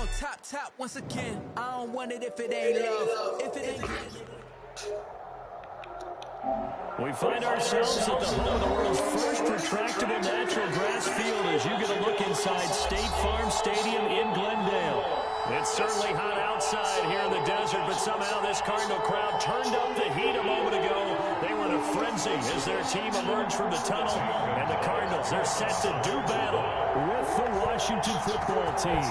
on top once again. I don't want it if it ain't love. If it ain't. We find ourselves at the home of the world's first retractable natural grass field as you get a look inside State Farm Stadium in Glendale. It's certainly hot outside here in the desert, but somehow this Cardinal crowd turned up the heat a moment ago. They were in a frenzy as their team emerged from the tunnel, and the Cardinals are set to do battle with the Washington football team.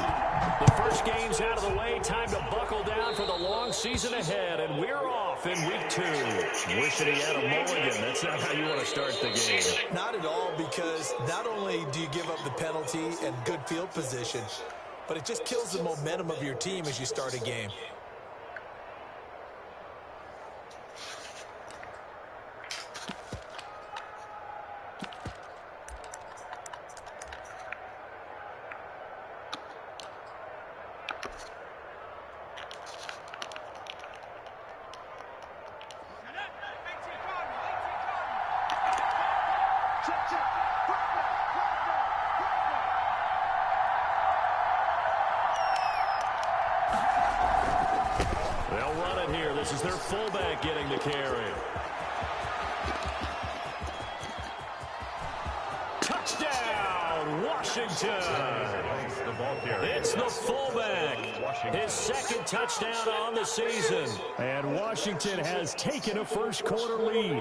The first game's out of the way. Time to buckle down for the long season ahead, and we're off in week 2. Wishing he had a mulligan. That's not how you want to start the game. Not at all, because not only do you give up the penalty and good field position, but it just kills the momentum of your team as you start a game. They'll run it here. This is their fullback getting the carry. Touchdown, Washington. It's the fullback. His second touchdown on the season. And Washington has taken a first quarter lead.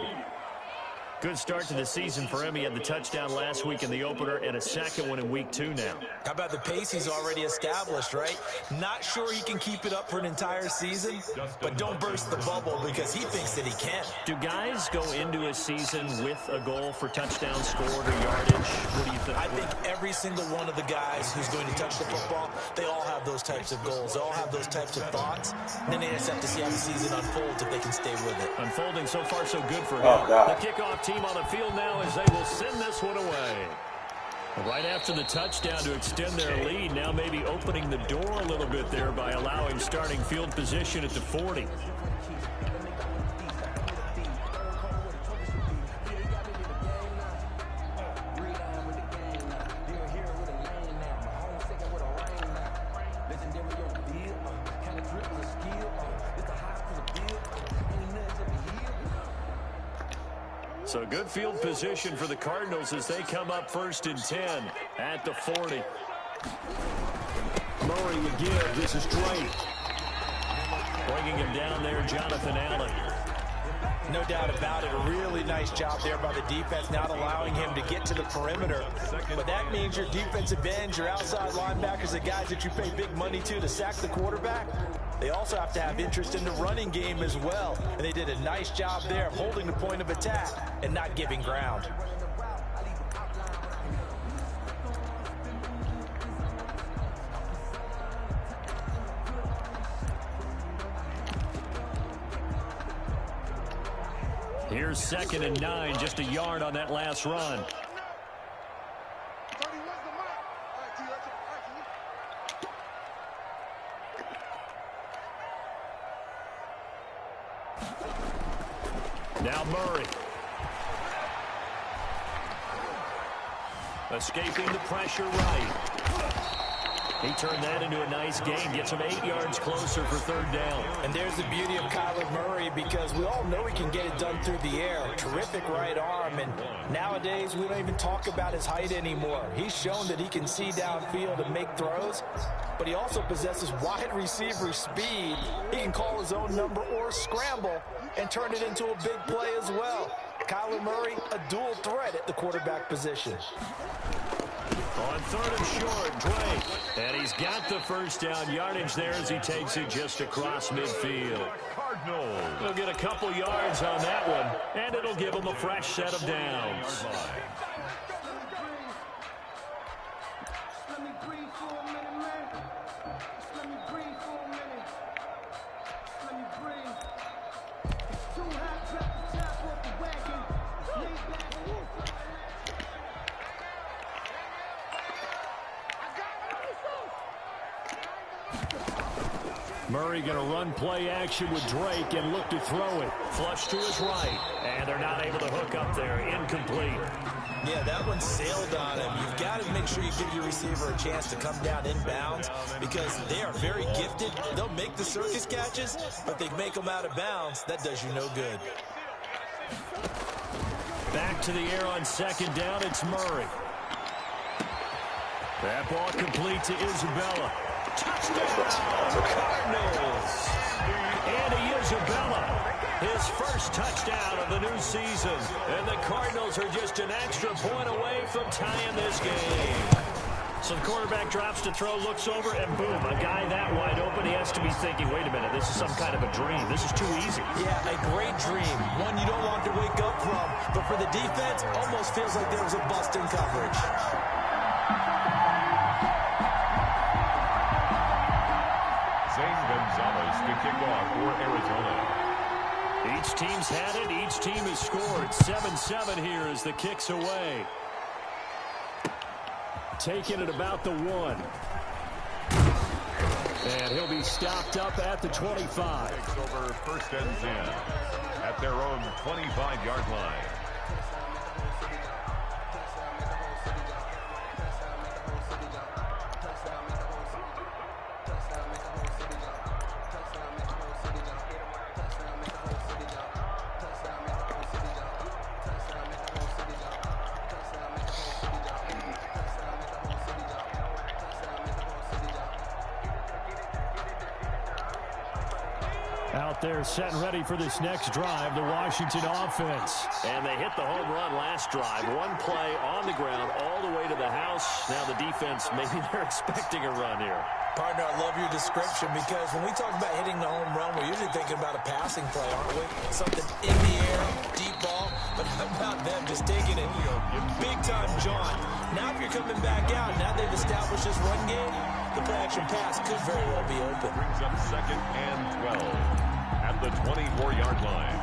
Good start to the season for him. He had the touchdown last week in the opener and a second one in week 2 now. How about the pace he's already established, right? Not sure he can keep it up for an entire season, but don't burst the bubble because he thinks that he can. Do guys go into a season with a goal for touchdowns scored or yardage? What do you think? I think every single one of the guys who's going to touch the football, they all have those types of goals. They all have those types of thoughts. And then they just have to see how the season unfolds if they can stay with it. Unfolding so far so good for him. The kickoff team on the field now as they will send this one away. Right after the touchdown to extend their lead, now maybe opening the door a little bit there by allowing starting field position at the 40. So good field position for the Cardinals as they come up 1st and 10 at the 40. Murray would give. This is Drake. Bringing him down there, Jonathan Allen. No doubt about it. A really nice job there by the defense, not allowing him to get to the perimeter. But that means your defensive ends, your outside linebackers, the guys that you pay big money to sack the quarterback, they also have to have interest in the running game as well. And they did a nice job there of holding the point of attack and not giving ground. Here's 2nd and 9, just a yard on that last run. Now Murray. Escaping the pressure right. He turned that into a nice gain. Gets him 8 yards closer for 3rd down. And there's the beauty of Kyler Murray, because we all know he can get it done through the air. Terrific right arm. And nowadays, we don't even talk about his height anymore. He's shown that he can see downfield and make throws. But he also possesses wide receiver speed. He can call his own number or scramble and turn it into a big play as well. Kyler Murray, a dual threat at the quarterback position. On 3rd and short, Drake. And he's got the first down yardage there as he takes it just across midfield. He'll get a couple yards on that one, and it'll give him a fresh set of downs. Murray going to run play action with Drake and look to throw it. Flush to his right. And they're not able to hook up there. Incomplete. Yeah, that one sailed on him. You've got to make sure you give your receiver a chance to come down inbounds because they are very gifted. They'll make the circus catches, but they make them out of bounds. That does you no good. Back to the air on second down. It's Murray. That ball complete to Isabella. Touchdown, Cardinals. Andy Isabella, his first touchdown of the new season. And the Cardinals are just an extra point away from tying this game. So the quarterback drops to throw, looks over, and boom, a guy that wide open, he has to be thinking, wait a minute, this is some kind of a dream. This is too easy. Yeah, a great dream. One you don't want to wake up from. But for the defense, almost feels like there was a bust in coverage. Gonzalez to kick off for Arizona. Each team's had it. Each team has scored. 7-7 here as the kick's away. Taking it about the 1. And he'll be stopped up at the 25. Takes over first and 10 at their own 25-yard line. Out there set and ready for this next drive, the Washington offense. And they hit the home run last drive. One play on the ground all the way to the house. Now the defense, maybe they're expecting a run here. Partner, I love your description because when we talk about hitting the home run, we're usually thinking about a passing play, aren't we? Something in the air, deep ball, but how about them just taking it big-time jaunt. Now if you're coming back out, now they've established this run game, the play-action pass could very well be open. Brings up second and 12 at the 24-yard line.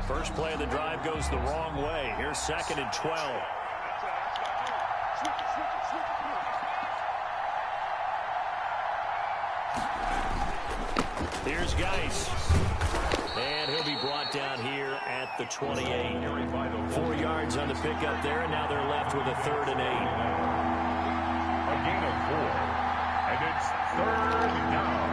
First play of the drive goes the wrong way. Here's second and 12. Here's Geis. And he'll be brought down here at the 28. 4 yards on the pickup there, and now they're left with a 3rd and 8. A gain of 4, and it's 3rd down.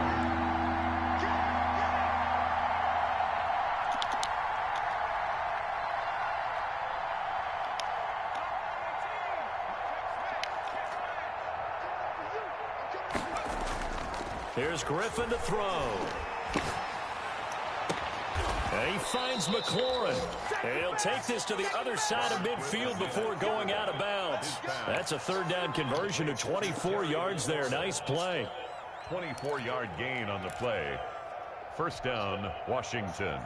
Here's Griffin to throw. And he finds McLaurin. He'll take this to the other side of midfield before going out of bounds. That's a 3rd down conversion of 24 yards there. Nice play. 24-yard gain on the play. First down, Washington.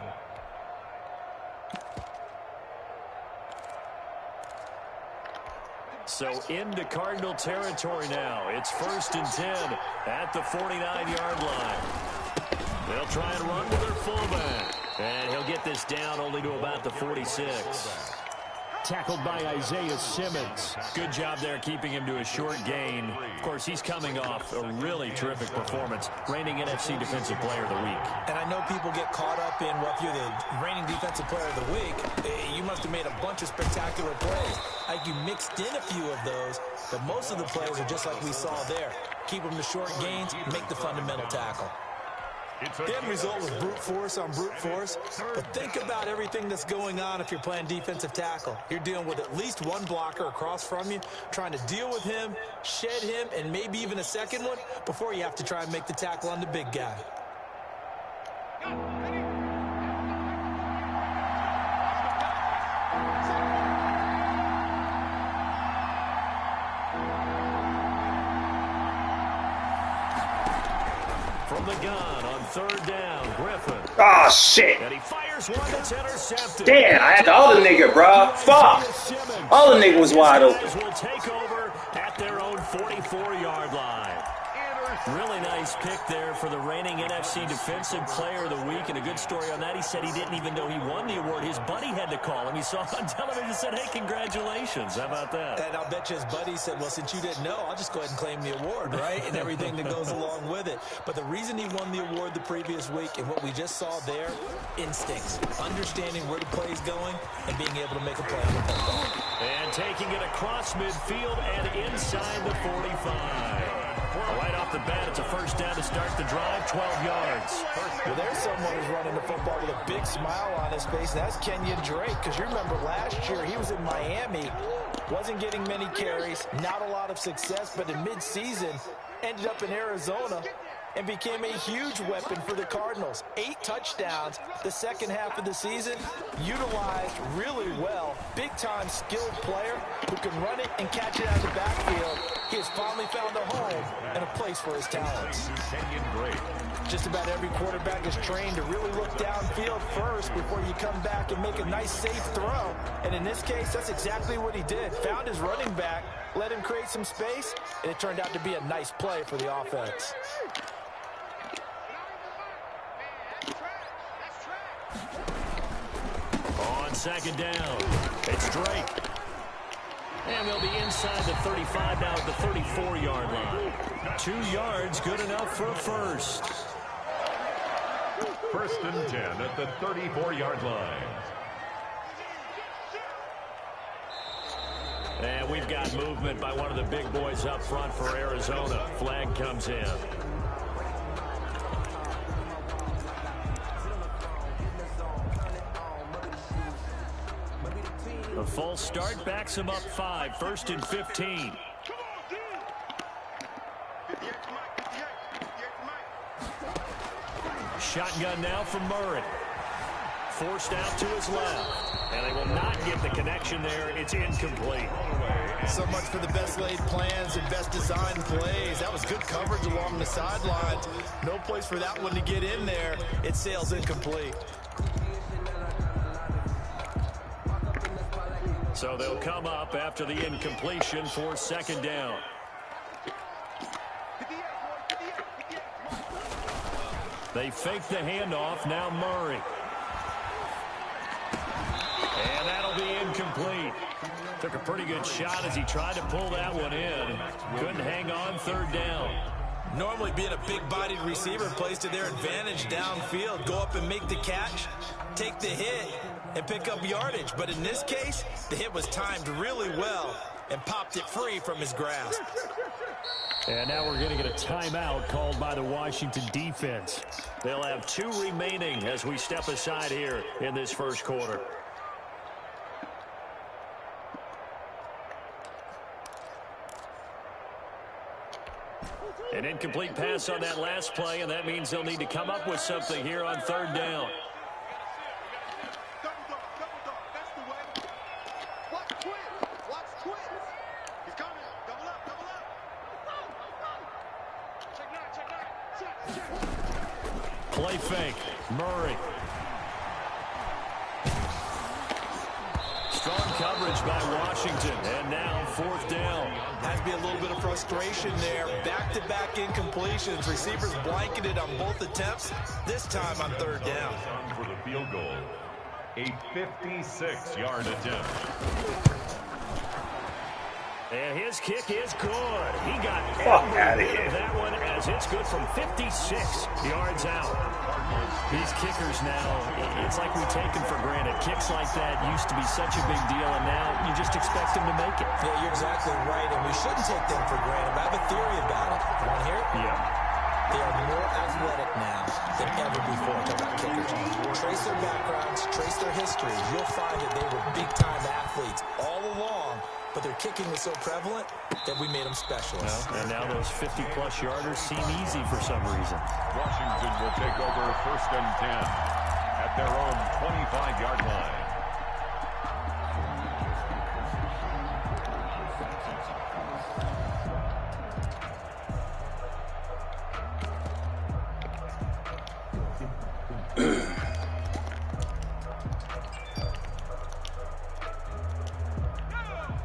So into Cardinal territory now. It's 1st and 10 at the 49-yard line. They'll try and run with their fullback. And he'll get this down only to about the 46. Tackled by Isaiah Simmons. Good job there keeping him to a short gain. Of course, he's coming off a really terrific performance, reigning NFC Defensive Player of the Week. And I know people get caught up in, well, if you're the reigning Defensive Player of the Week, you must have made a bunch of spectacular plays. Like you mixed in a few of those, but most of the plays are just like we saw there. Keep them to short gains, make the fundamental tackle. The end result was brute force on brute force, but think about everything that's going on if you're playing defensive tackle. You're dealing with at least one blocker across from you, trying to deal with him, shed him, and maybe even a second one before you have to try and make the tackle on the big guy. From the gun on 3rd down, Griffin. Oh, shit. And he fires one that's intercepted. Damn, I had the other nigga, bro. Fuck. Other nigga was wide open. Will take over at their own 44-yard line. Really nice pick there for the reigning NFC Defensive Player of the Week. And a good story on that, he said he didn't even know he won the award. His buddy had to call him. He saw it on television and said, hey, congratulations. How about that? And I'll bet you his buddy said, well, since you didn't know, I'll just go ahead and claim the award, right? And everything that goes along with it. But the reason he won the award the previous week and what we just saw there, instincts, understanding where the play is going and being able to make a play on the football. And taking it across midfield and inside the 45. Right off the bat, it's a first down to start the drive, 12 yards. Well, there's someone who's running the football with a big smile on his face, and that's Kenyon Drake, because you remember last year he was in Miami, wasn't getting many carries, not a lot of success, but in midseason ended up in Arizona and became a huge weapon for the Cardinals. 8 touchdowns the second half of the season, utilized really well. Big-time skilled player who can run it and catch it out of the backfield. He has finally found a home and a place for his talents. Just about every quarterback is trained to really look downfield first before you come back and make a nice, safe throw. And in this case, that's exactly what he did. Found his running back, let him create some space, and it turned out to be a nice play for the offense. On second down, it's Drake. And they'll be inside the 35 now at the 34-yard line. 2 yards, good enough for a first. First and 10 at the 34-yard line. And we've got movement by one of the big boys up front for Arizona. Flag comes in. A false start backs him up 5. First and 15. Shotgun now from Murray. Forced out to his left. And they will not get the connection there. It's incomplete. So much for the best laid plans and best designed plays. That was good coverage along the sidelines. No place for that one to get in there. It sails incomplete. So they'll come up after the incompletion for second down. They fake the handoff. Now Murray. And that'll be incomplete. Took a pretty good shot as he tried to pull that one in. Couldn't hang on, third down. Normally being a big-bodied receiver plays to their advantage downfield. Go up and make the catch, take the hit, and pick up yardage. But in this case, the hit was timed really well and popped it free from his grasp. And now we're going to get a timeout called by the Washington defense. They'll have 2 remaining as we step aside here in this first quarter. An incomplete pass on that last play, and that means they'll need to come up with something here on third down. Play fake. Murray. Strong coverage by Washington. And now fourth down. Has to be a little bit of frustration there. Back-to-back incompletions. Receivers blanketed on both attempts. This time on third down. For the field goal. A 56-yard attempt. And his kick is good. He got every bit of that one as it's good from 56 yards out. These kickers now, it's like we take them for granted. Kicks like that used to be such a big deal, and now you just expect them to make it. Yeah, you're exactly right, and we shouldn't take them for granted. But I have a theory about it. Want to hear it? Yeah. They are more athletic now than ever before. Talk about kickers. Trace their backgrounds, trace their history. You'll find that they were big-time athletes all along, but their kicking was so prevalent that we made them specialists. Well, and now those 50-plus yarders seem easy for some reason. Washington will take over first and 10 at their own 25-yard line.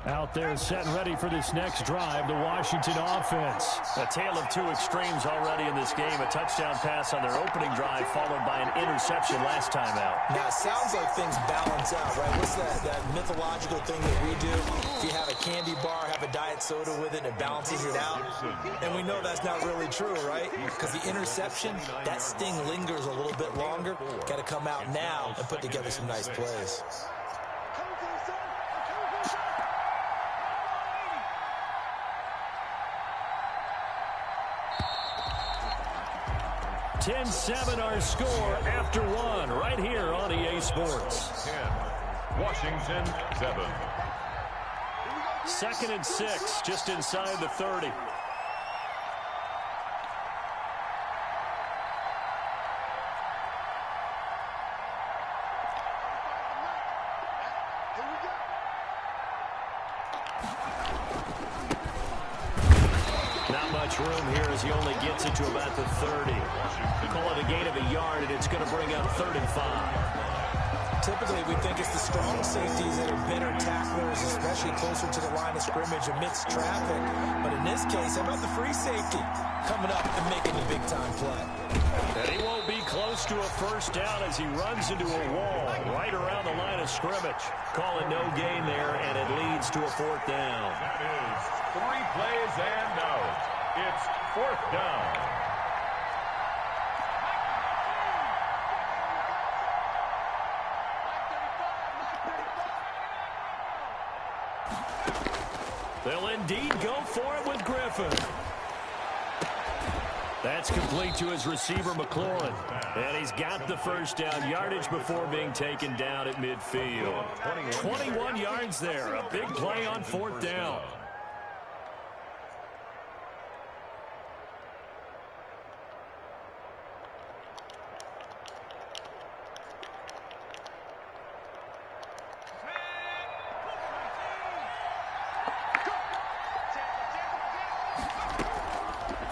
Out there set and ready for this next drive, the Washington offense. A tale of two extremes already in this game. A touchdown pass on their opening drive followed by an interception last time out. Now, it sounds like things balance out, right? What's that mythological thing that we do? If you have a candy bar, have a diet soda with it, it balances it out. And we know that's not really true, right? Because the interception, that sting lingers a little bit longer. Got to come out now and put together some nice plays. 10-7 our score after one right here on EA Sports. 10, Washington 7. 2nd and 6, just inside the 30. Room here as he only gets it to about the 30. Call it a gain of a yard, and it's going to bring up 3rd and 5. Typically, we think it's the strong safeties that are better tacklers, especially closer to the line of scrimmage amidst traffic. But in this case, how about the free safety coming up and making the big-time play? And he won't be close to a first down as he runs into a wall right around the line of scrimmage. Call it no gain there, and it leads to a 4th down. That is 3 plays and out. It's 4th down. They'll indeed go for it with Griffin. That's complete to his receiver, McLaurin. And he's got the first down yardage before being taken down at midfield. 21 yards there. A big play on 4th down.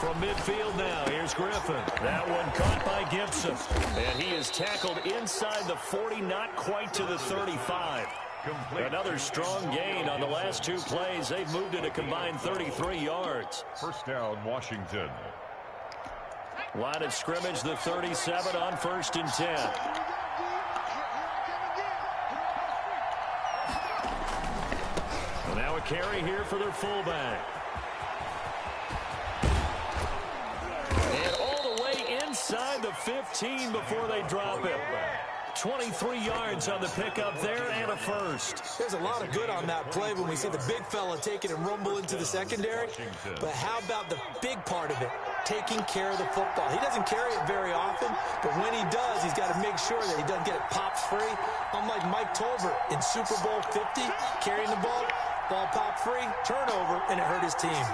From midfield now, here's Griffin. That one caught by Gibson. And he is tackled inside the 40, not quite to the 35. Another strong gain on the last 2 plays. They've moved it a combined 33 yards. 1st down, Washington. Line of scrimmage, the 37 on 1st and 10. Well, now a carry here for their fullback. Inside the 15 before they drop it. 23 yards on the pickup there and a first. There's a lot of good on that play when we see the big fella take it and rumble into the secondary. But how about the big part of it? Taking care of the football. He doesn't carry it very often, but when he does, he's got to make sure that he doesn't get it popped free. Unlike Mike Tolbert in Super Bowl 50, carrying the ball popped free, turnover, and it hurt his team.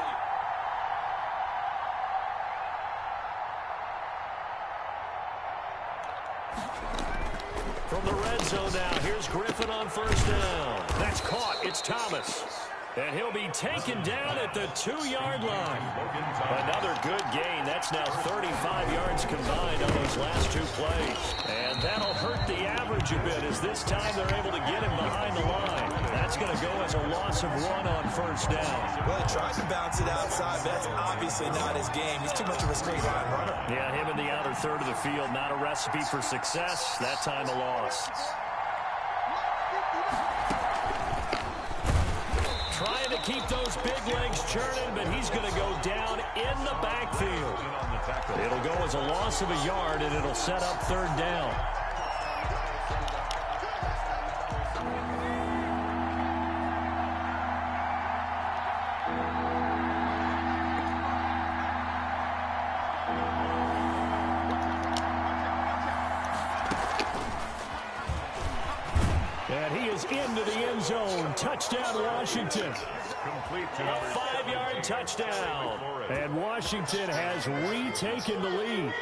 From the red zone now, here's Griffin on 1st down. That's caught. It's Thomas. And he'll be taken down at the 2-yard line. Another good gain. That's now 35 yards combined on those last 2 plays. And that'll hurt the average a bit as this time they're able to get him behind the line. That's going to go as a loss of 1 on 1st down. Well, he tried to bounce it outside, but that's obviously not his game. He's too much of a straight line runner. Yeah, him in the outer third of the field. Not a recipe for success. That time a loss. Trying to keep those big legs churning, but he's going to go down in the backfield. It'll go as a loss of a yard, and it'll set up 3rd down. And he is into the end zone. Touchdown, Washington. A 5-yard touchdown. And Washington has retaken the lead.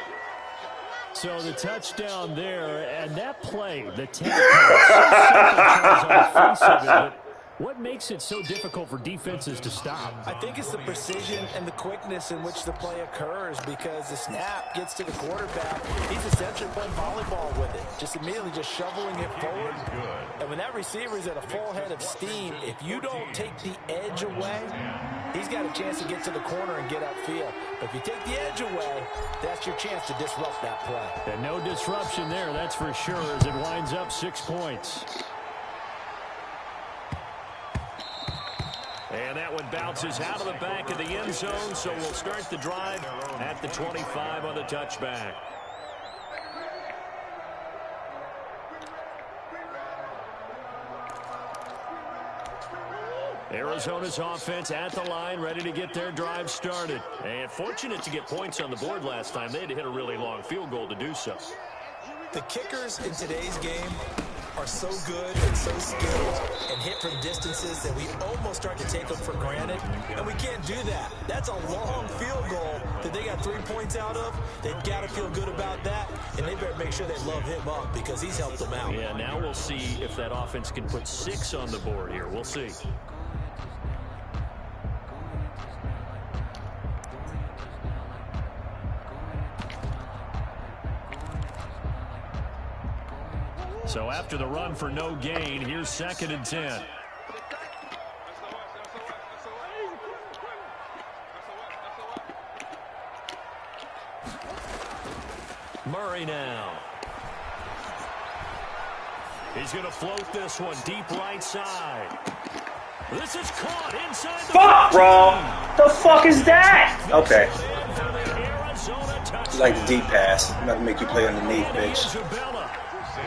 So the touchdown there, and that play, the 10 pass, so simple on the face of it, but What makes it so difficult for defenses to stop? I think it's the precision and the quickness in which the play occurs, because the snap gets to the quarterback. He's essentially playing volleyball with it, just immediately just shoveling it forward. And when that receiver is at a full head of steam, if you don't take the edge away, he's got a chance to get to the corner and get upfield. But if you take the edge away, that's your chance to disrupt that play. And no disruption there, that's for sure, as it winds up 6 points. And that one bounces out of the back of the end zone, so we'll start the drive at the 25 on the touchback. Arizona's offense at the line, ready to get their drive started. And fortunate to get points on the board last time. They had to hit a really long field goal to do so. The kickers in today's game are so good and so skilled and hit from distances that we almost start to take them for granted, and we can't do that. That's a long field goal that they got 3 points out of. They've got to feel good about that, and they better make sure they love him up because he's helped them out. Yeah, now we'll see if that offense can put 6 on the board here. We'll see. So after the run for no gain, here's 2nd and 10. Murray now. He's going to float this one deep right side. This is caught inside the... Fuck, bro! The fuck is that? Okay. Like the deep pass. I'm not gonna make you play underneath, bitch.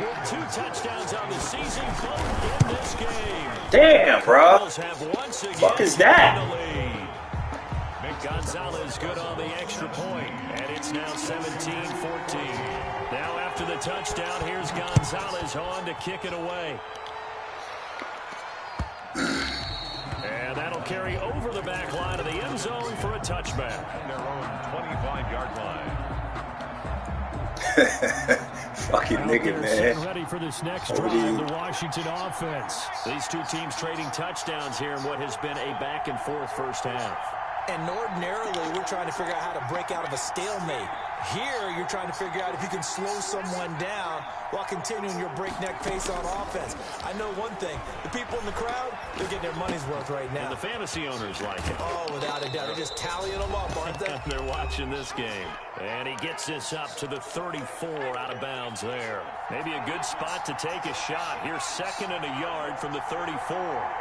With 2 touchdowns on the season, both in this game. Damn, bro. Fuck is that? Gonzalez good on the extra point, and it's now 17-14. Now after the touchdown, here's Gonzalez on to kick it away. And that'll carry over the back line of the end zone for a touchback. Their own 25-yard line. Fucking nigga, man. Ready for this next drive, the Washington offense. These 2 teams trading touchdowns here in what has been a back-and-forth first half. And ordinarily, we're trying to figure out how to break out of a stalemate. Here, you're trying to figure out if you can slow someone down while continuing your breakneck pace on offense. I know one thing. The people in the crowd, they're getting their money's worth right now. And the fantasy owners like it. Oh, without a doubt. They're just tallying them up, aren't they? They're watching this game. And he gets this up to the 34 out of bounds there. Maybe a good spot to take a shot. Here's 2nd and a yard from the 34.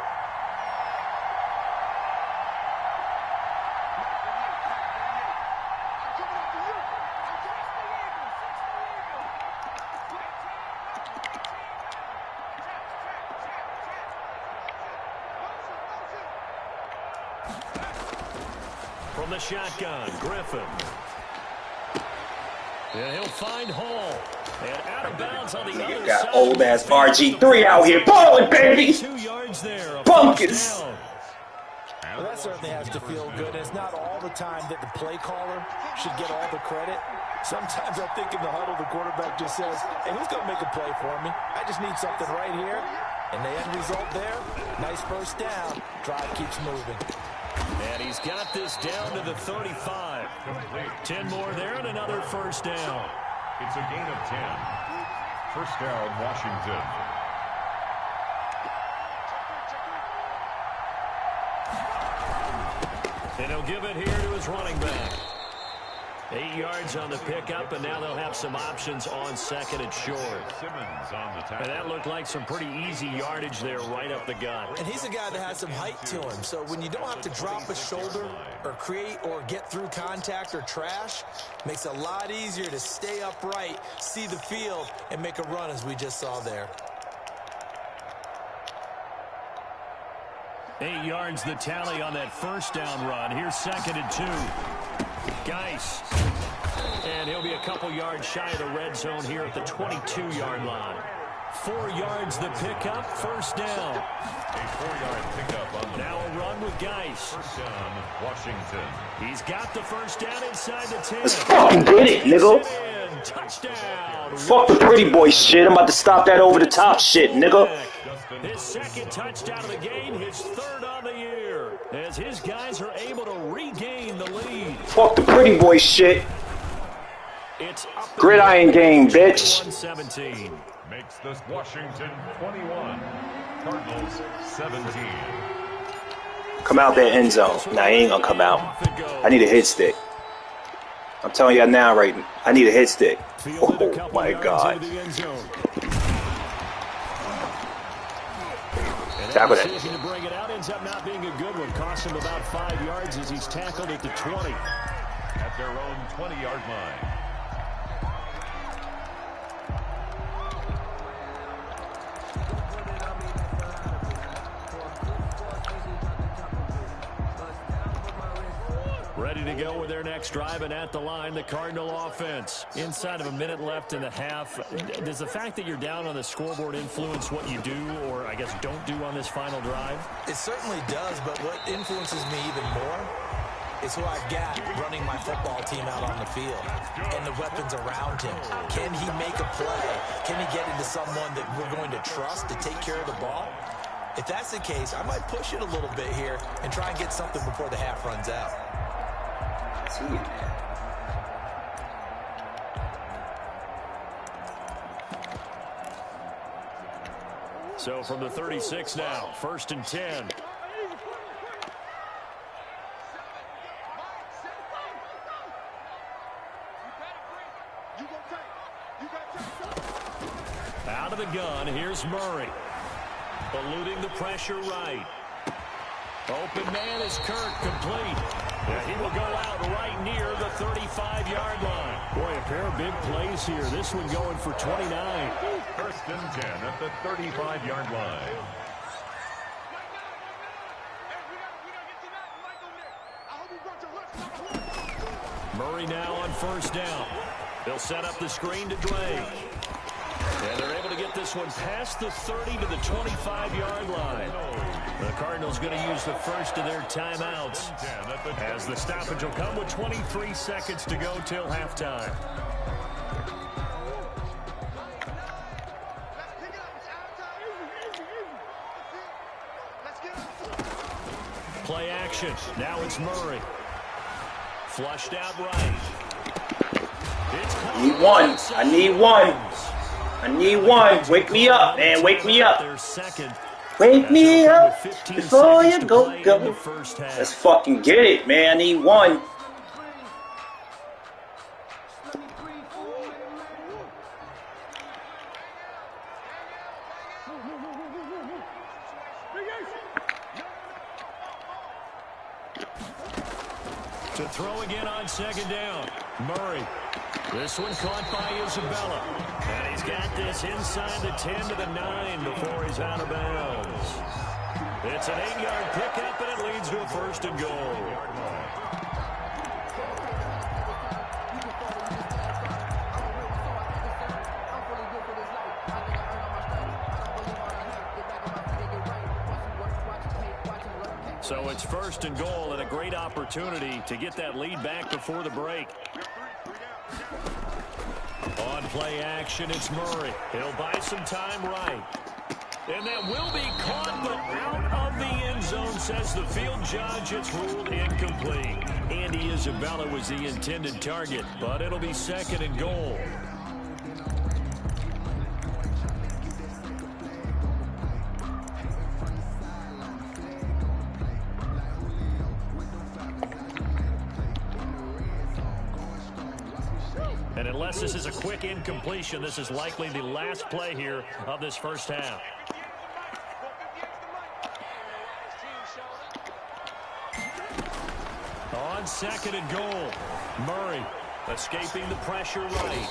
From the shotgun, Griffin. Yeah, he'll find Hall. And out of bounds on the other side. Got old-ass RG3 out here balling, baby. 2 yards there. Bunkers. Well, that certainly has to feel good. It's not all the time that the play caller should get all the credit. Sometimes I think in the huddle, the quarterback just says, hey, who's going to make a play for me? I just need something right here. And the end result there, nice first down. Drive keeps moving. And he's got this down to the 35. 10 more there and another first down. It's a gain of 10. First down, Washington. And he'll give it here to his running back. 8 yards on the pickup, and now they'll have some options on 2nd and short. Simmons on the tackle. And that looked like some pretty easy yardage there right up the gut. And he's a guy that has some height to him. So when you don't have to drop a shoulder or create or get through contact or trash, makes it a lot easier to stay upright, see the field, and make a run as we just saw there. 8 yards the tally on that first down run. Here's 2nd and 2. Geis. And he'll be a couple yards shy of the red zone here at the 22-yard line. 4 yards the pickup, first down. A 4-yard pickup on the now a run with Geis. First down, Washington. He's got the first down inside the 10. Let's fucking get it, nigga. Touchdown. Fuck the pretty boy shit. I'm about to stop that over the top shit, nigga. His second touchdown of the game, his third on the year, as his guys are able to regain the lead. Fuck the pretty boy shit. It's up Gridiron game, bitch. 21-17. Makes this Washington 21, Cardinals 17. Come out that end zone. Nah, he ain't gonna come out. I need a hit stick. I'm telling y'all now, right? I need a hit stick. Oh my God. Tackle that. To bring it out ends up not being a good one. Cost him about 5 yards as he's tackled at the 20. At their own 20-yard line. Ready to go with their next drive, and at the line, the Cardinal offense. Inside of a minute left in the half, does the fact that you're down on the scoreboard influence what you do, or I guess don't do on this final drive? It certainly does, but what influences me even more is who I've got running my football team out on the field and the weapons around him. Can he make a play? Can he get into someone that we're going to trust to take care of the ball? If that's the case, I might push it a little bit here and try and get something before the half runs out. So from the 36 now, 1st and 10. Out of the gun, here's Murray. Eluding the pressure right. Open man is Kirk, complete. Yeah, he will go out right near the 35-yard line. Boy, a pair of big plays here. This one going for 29. 1st and 10 at the 35-yard line. Murray now on 1st down. They'll set up the screen to Drake. And they're able to get this one past the 30 to the 25-yard line. The Cardinals going to use the first of their timeouts, as the stoppage will come with 23 seconds to go till halftime. Play action. Now it's Murray. Flushed out right. I need one. I need one. I need one. Wake me up, man. Wake me up. Wake me up before you go. Let's fucking get it, man. I need one. To throw again on 2nd down. Murray. This one caught by Isabella. And he's got this inside the 10 to the 9 before he's out of bounds. It's an 8-yard pickup, and it leads to a 1st and goal. So it's 1st and goal, and a great opportunity to get that lead back before the break. On play action, it's Murray. He'll buy some time right. And that will be caught, but out of the end zone, says the field judge. It's ruled incomplete. Andy Isabella was the intended target, but it'll be 2nd and goal. And unless this is a quick incompletion, this is likely the last play here of this first half. On 2nd and goal, Murray escaping the pressure right.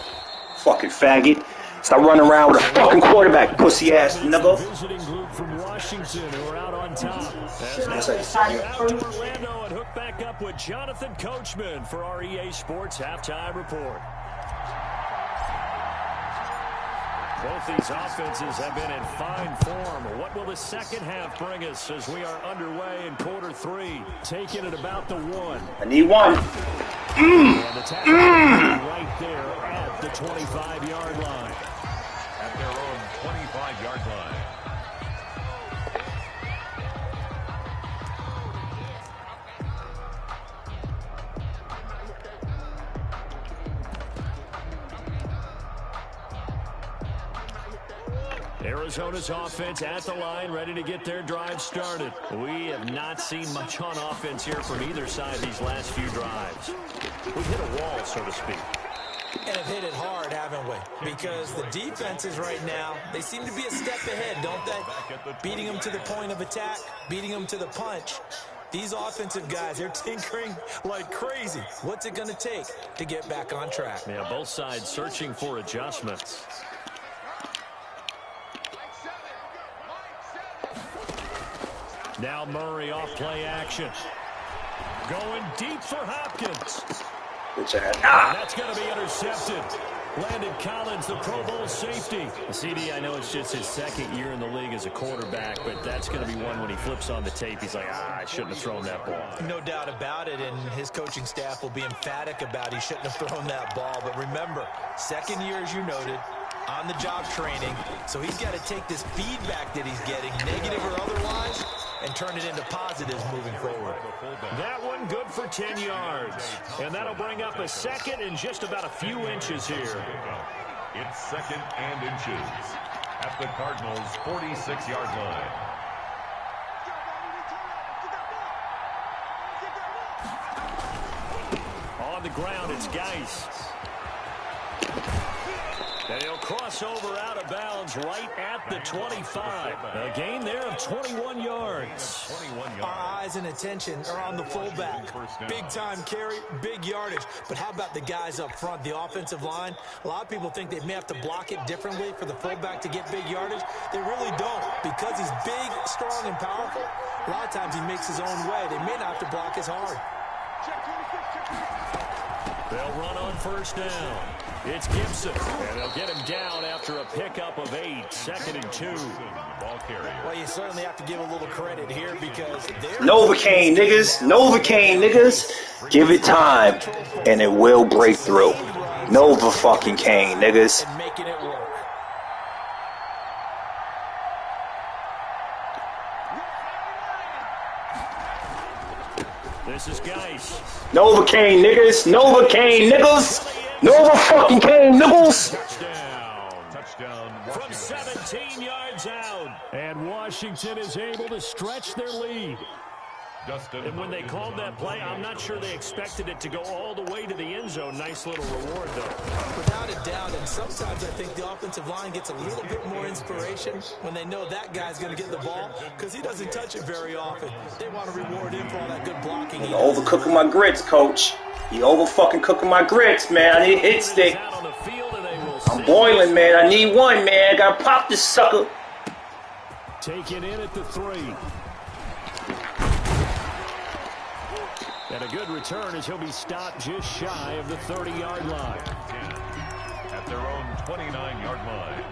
Fucking faggot. Stop running around with a fucking quarterback, pussy ass nigga. Visiting group from Washington who are out on top. As now they send you out to Orlando and hook back up with Jonathan Coachman for our EA Sports Halftime Report. Both these offenses have been in fine form. What will the second half bring us as we are underway in quarter 3? Taking it about the 1. I need one. And the tackle right there at the 25-yard line. At their own 25-yard line. Arizona's offense at the line, ready to get their drive started. We have not seen much on offense here from either side these last few drives. We've hit a wall, so to speak. And have hit it hard, haven't we? Because the defenses right now, they seem to be a step ahead, don't they? Beating them to the point of attack, beating them to the punch. These offensive guys, they're tinkering like crazy. What's it going to take to get back on track? Yeah, both sides searching for adjustments. Now Murray off play action. Going deep for Hopkins. And that's going to be intercepted. Landon Collins, the Pro Bowl safety. CD, I know it's just his second year in the league as a quarterback, but that's going to be one when he flips on the tape. He's like, I shouldn't have thrown that ball. No doubt about it, and his coaching staff will be emphatic about he shouldn't have thrown that ball. But remember, second year, as you noted, on-the-job training, so he's got to take this feedback that he's getting, negative or otherwise, and turn it into positives moving forward. That one good for 10 yards. And that'll bring up a second and just about a few inches here. It's second and inches at the Cardinals' 46-yard line. On the ground, it's Geis. And he'll cross over out of bounds right at the 25. A gain there of 21 yards. Our eyes and attention are on the fullback. Big-time carry, big yardage. But how about the guys up front, the offensive line? A lot of people think they may have to block it differently for the fullback to get big yardage. They really don't. Because he's big, strong, and powerful, a lot of times he makes his own way. They may not have to block as hard. They'll run on first down. It's Gibson, and they'll get him down after a pickup of 8, 2nd and 2. Well, you certainly have to give a little credit here because Novocaine, niggas. Novocaine, niggas. Give it time, and it will break through. Nova fucking Cane, niggas. And making it work. This is Geis. Novocaine, niggas. Novocaine, niggas. Nova fucking Cane, niggas. Touchdown. From 17 yards out. And Washington is able to stretch their lead. And when they called that play, I'm not sure they expected it to go all the way to the end zone. Nice little reward, though. Without a doubt, and sometimes I think the offensive line gets a little bit more inspiration when they know that guy's going to get the ball because he doesn't touch it very often. They want to reward him for all that good blocking. You're overcooking my grits, coach. You over fucking cooking my grits, man. I need a hit stick. I'm boiling, man. I need one, man. I gotta pop this sucker. Take it in at the 3. And a good return as he'll be stopped just shy of the 30-yard line. At their own 29-yard line.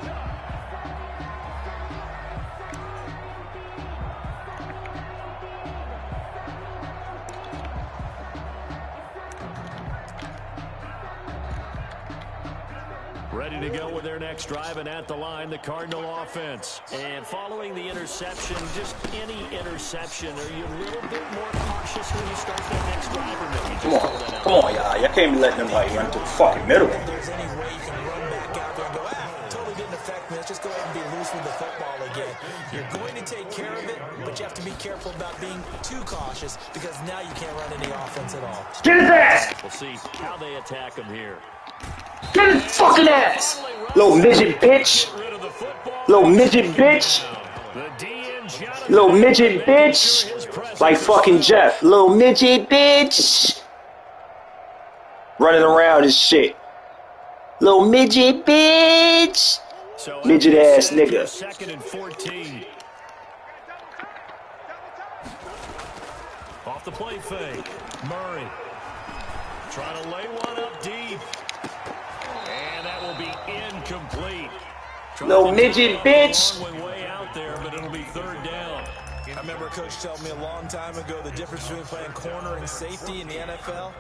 Ready to go with their next drive, and at the line, the Cardinal offense. And following the interception, just any interception, are you a little bit more cautious when you start that next drive? Or maybe come on, y'all. Y'all can't be letting nobody run through the fucking middle. If there's any way you can run back out there and go, totally didn't affect me. Let's just go ahead and be loose with the football again. You're going to take care of it, but you have to be careful about being too cautious because now you can't run any offense at all. Get his ass! We'll see how they attack him here. Get his fucking ass! Little midget bitch! Little midget bitch! Little midget bitch! Like fucking Jeff. Little midget bitch! Running around and shit. Little midget bitch! Midget ass nigga. 2nd and 14. Off the play fake. Murray. Trying to lay one up deep. And that will be incomplete. Little midget bitch. Way out there, but it'll be 3rd down. I remember a coach telling me a long time ago the difference between playing corner and safety in the NFL.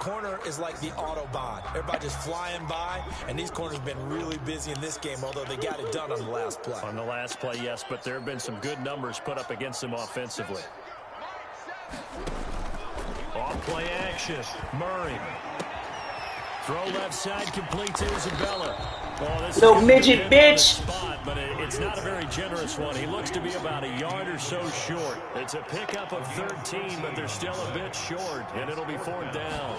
Corner is like the Autobahn. Everybody just flying by, and these corners have been really busy in this game, although they got it done on the last play. On the last play, yes, but there have been some good numbers put up against them offensively. Off play action. Murray. Throw left side, complete to Isabella. Oh, this little is midget bitch. Spot, but it's not a very generous one. He looks to be about a yard or so short. It's a pickup of 13, but they're still a bit short, and it'll be 4th down.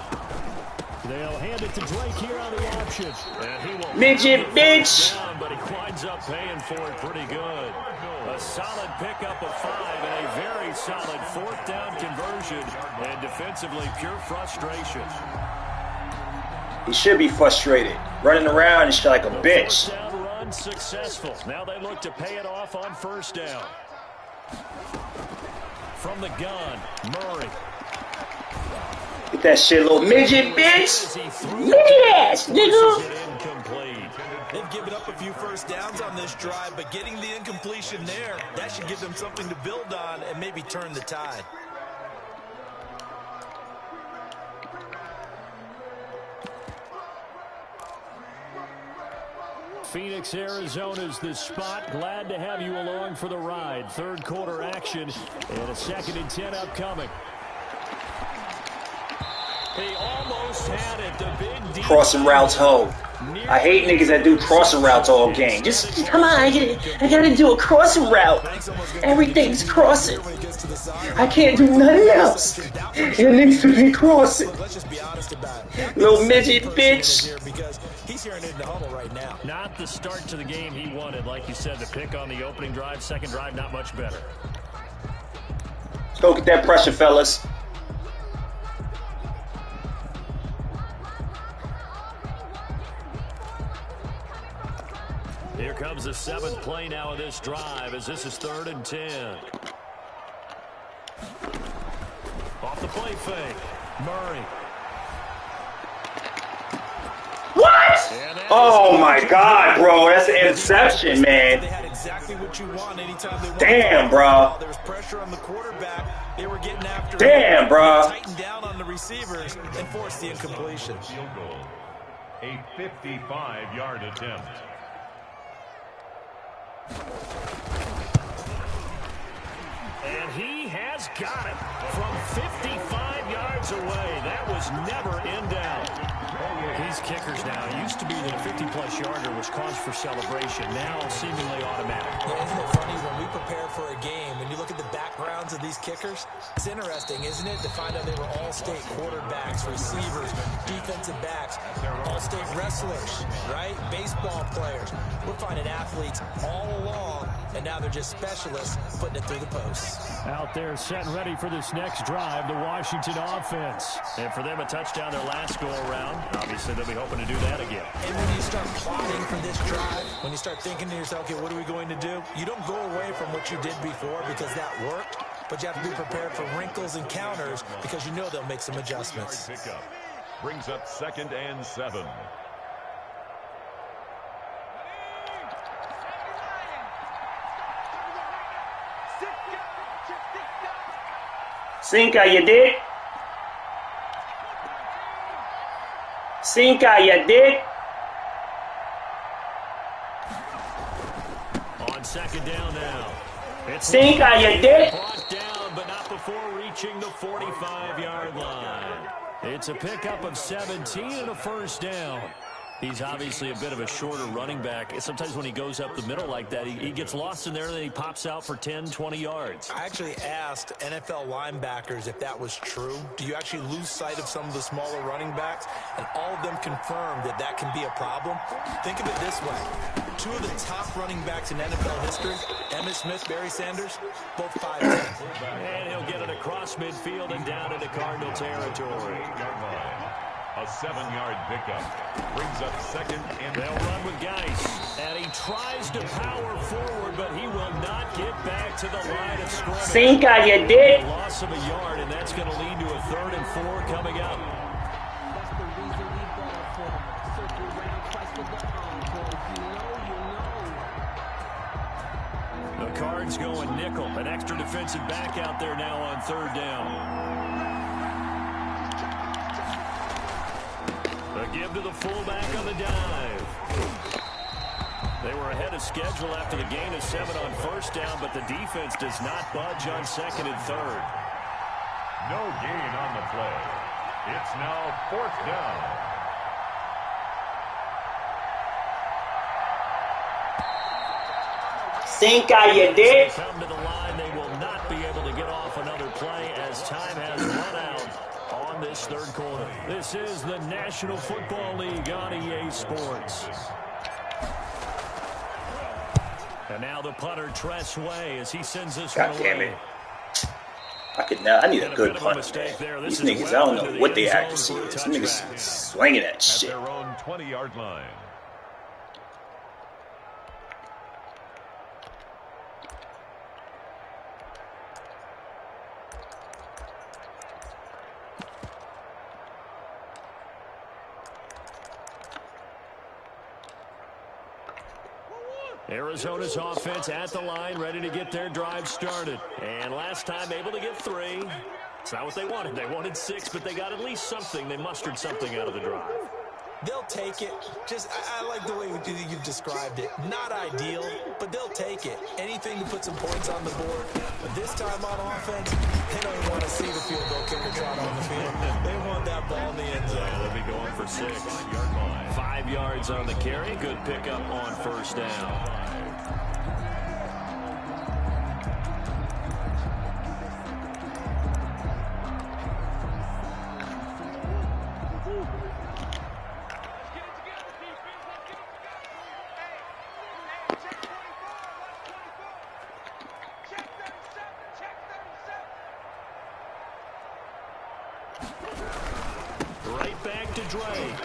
They'll hand it to Drake here on the option. And he will midget bitch. Down, but he winds up paying for it pretty good. A solid pickup of 5 and a very solid 4th down conversion. And defensively, pure frustration. He should be frustrated, running around and shit like a bitch. 4th down run successful. Now they look to pay it off on 1st down. From the gun, Murray. Get that shit, little midget bitch. Midget ass, nigga. Incomplete. They've given up a few 1st downs on this drive, but getting the incompletion there, that should give them something to build on and maybe turn the tide. Phoenix, Arizona's the spot. Glad to have you along for the ride. 3rd quarter action and a 2nd and 10 upcoming. He almost had it. The big deep Crossing routes home. I hate niggas that do crossing routes all game. Just come on, I gotta do a crossing route. Everything's crossing. I can't do nothing else. It needs to be crossing. Little midget bitch. He's hearing it in the huddle right now. Not the start to the game he wanted. Like you said, the pick on the opening drive, 2nd drive, not much better. Let's go get that pressure, fellas. Here comes the 7th play now of this drive as this is 3rd and 10. Off the play fake. Murray. What? Oh my God, bro. That's an interception, man. They had exactly what you want anytime they wanted. Damn, bro. There was pressure on the quarterback. They were getting after Damn, bro. Tighten down on the receivers and force the incompletion. Field goal. A 55-yard attempt. And he has got it from 55 yards away. That was never in doubt. These kickers now, used to be that a 50-plus yarder was cause for celebration. Now seemingly automatic. Yeah, isn't it funny when we prepare for a game, when you look at the backgrounds of these kickers, it's interesting, isn't it, to find out they were all-state quarterbacks, receivers, defensive backs, all-state wrestlers, right? Baseball players. We're finding athletes all along, and now they're just specialists putting it through the posts. Out there set and ready for this next drive, the Washington offense. And for them, a touchdown their last go-around. Obviously, they'll be hoping to do that again. And when you start plotting for this drive, when you start thinking to yourself, okay, what are we going to do? You don't go away from what you did before because that worked, but you have to be prepared for wrinkles and counters because you know they'll make some adjustments. Pickup brings up 2nd and 7. Cinca, you dig? Cinca, you dig? On 2nd down now. It's Cinca, you dig? brought down, but not before reaching the 45-yard line. It's a pickup of 17 and a 1st down. He's obviously a bit of a shorter running back. Sometimes when he goes up the middle like that, he gets lost in there and then he pops out for 10, 20 yards. I actually asked NFL linebackers if that was true. Do you actually lose sight of some of the smaller running backs? And all of them confirmed that that can be a problem. Think of it this way. 2 of the top running backs in NFL history, Emmitt Smith, Barry Sanders, both 5'10". And he'll get it across midfield and down into Cardinal territory. A 7-yard pickup brings up 2nd and They'll run with Geis. And he tries to power forward, but he will not get back to the line of scrimmage. Cinca, you dig? Loss of a yard, and that's going to lead to a 3rd and 4 coming up. The Cards going nickel. An extra defensive back out there now on 3rd down. A give to the fullback on the dive. They were ahead of schedule after the gain of 7 on 1st down, but the defense does not budge on 2nd and 3rd. no gain on the play. It's now 4th down. Cinca, you did. Come to the line, they will not be able to get off another play as time has run out on this third quarter. This is the National Football League on EA Sports. And now the punter, Tress Way, as he sends this one away. God damn it. I need a good punter, man. These niggas, I don't know what their accuracy is. These niggas swinging that shit. At their own 20-yard line. Arizona's offense at the line, ready to get their drive started. And last time able to get 3. It's not what they wanted. They wanted 6, but they got at least something. They mustered something out of the drive. They'll take it. I like the way you've described it. Not ideal, but they'll take it. Anything to put some points on the board. But this time on offense, they don't even want to see the field goal kicker trot on the field. They want that ball in the end zone. Yeah, they'll be going for 6-yard line. 5 yards on the carry. Good pickup on first down. Right back to Drake.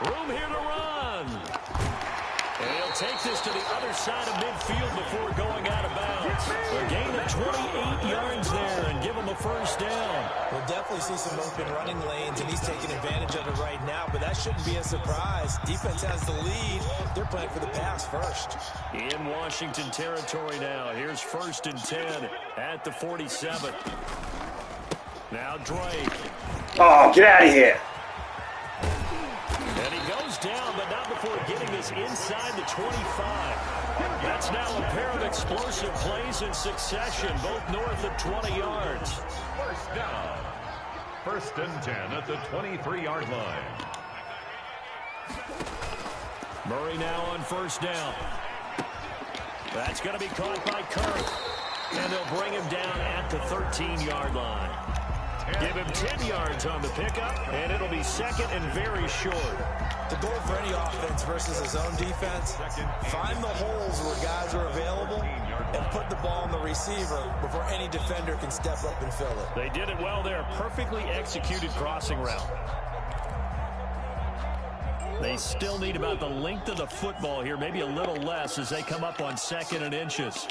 Room here to run. And he'll take this to the other side of midfield before going out of bounds. A gain of 28 yards there and give him a first down. We'll definitely see some open running lanes, and he's taking advantage of it right now, but that shouldn't be a surprise. Defense has the lead. They're playing for the pass first. In Washington territory now. Here's 1st and 10 at the 47. Now Drake. Oh, get out of here. And he goes down, but not before getting this inside the 25. That's now a pair of explosive plays in succession, both north of 20 yards. First down. 1st and 10 at the 23-yard line. Murray now on first down. That's going to be caught by Kirk. And they'll bring him down at the 13-yard line. Give him 10 yards on the pickup, and it'll be second and very short. The goal for any offense versus his own defense, find the holes where guys are available and put the ball on the receiver before any defender can step up and fill it. They did it well there. Perfectly executed crossing route. They still need about the length of the football here, maybe a little less as they come up on 2nd and inches.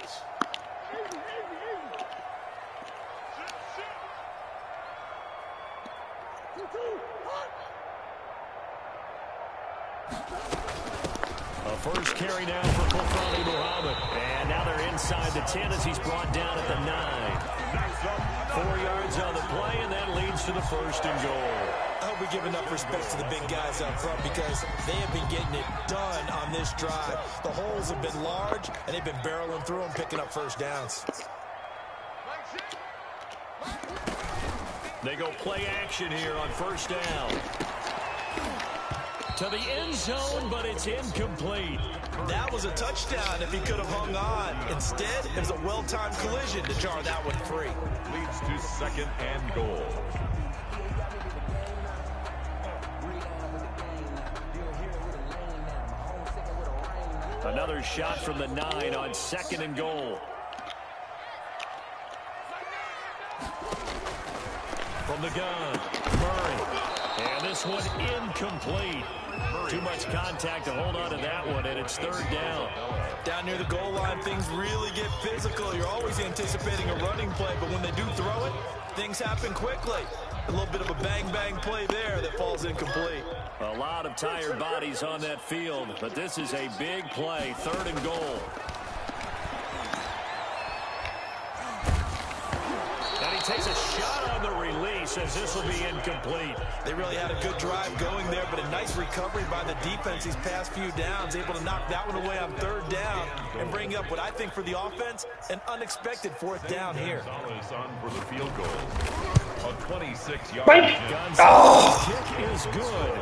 A first carry now for Kofani Muhammad. And now they're inside the 10 as he's brought down at the 9. 4 yards on the play, and that leads to the 1st and goal. I hope we give enough respect to the big guys up front because they have been getting it done on this drive. The holes have been large, and they've been barreling through them, picking up first downs. They go play action here on first down. To the end zone, but it's incomplete. That was a touchdown if he could have hung on. Instead, it was a well-timed collision to jar that one free. Leads to 2nd and goal. Another shot from the 9 on 2nd and goal. From the gun, Murray. And this one incomplete. Too much contact to hold on to that one, and it's 3rd down. Down near the goal line, things really get physical. You're always anticipating a running play, but when they do throw it, things happen quickly. A little bit of a bang-bang play there that falls incomplete. A lot of tired bodies on that field, but this is a big play, 3rd and goal. And he takes a shot on the release as this will be incomplete. They really had a good drive going there, but a nice recovery by the defense these past few downs, able to knock that one away on 3rd down and bring up what I think for the offense, an unexpected 4th down here. Gonzalez on for the field goal. A 26-yard Gonzalez's kick is good,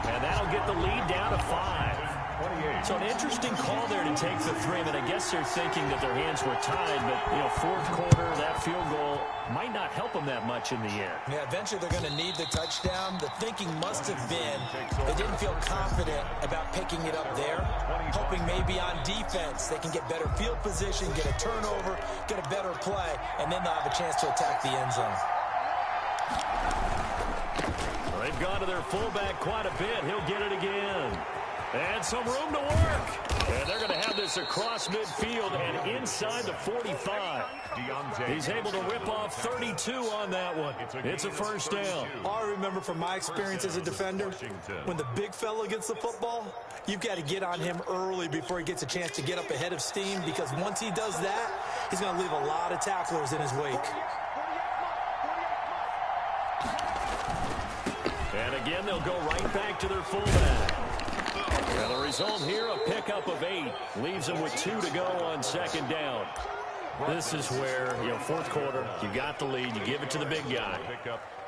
and that'll get the lead down to 5. So an interesting call there to take the 3. I mean, I guess they're thinking that their hands were tied, but, you know, fourth quarter, that field goal might not help them that much in the end. Yeah, eventually they're going to need the touchdown. The thinking must have been they didn't feel confident about picking it up there, hoping maybe on defense they can get better field position, get a turnover, get a better play, and then they'll have a chance to attack the end zone. Well, they've gone to their fullback quite a bit. He'll get it again. And some room to work. And they're going to have this across midfield and inside the 45. He's able to rip off 32 on that one. It's a first down. All I remember from my experience as a defender, when the big fella gets the football, you've got to get on him early before he gets a chance to get up ahead of steam, because once he does that, he's going to leave a lot of tacklers in his wake. And again, they'll go right back to their fullback. And the result here, a pickup of 8. Leaves them with 2 to go on second down. This is where, you know, fourth quarter, you got the lead, you give it to the big guy.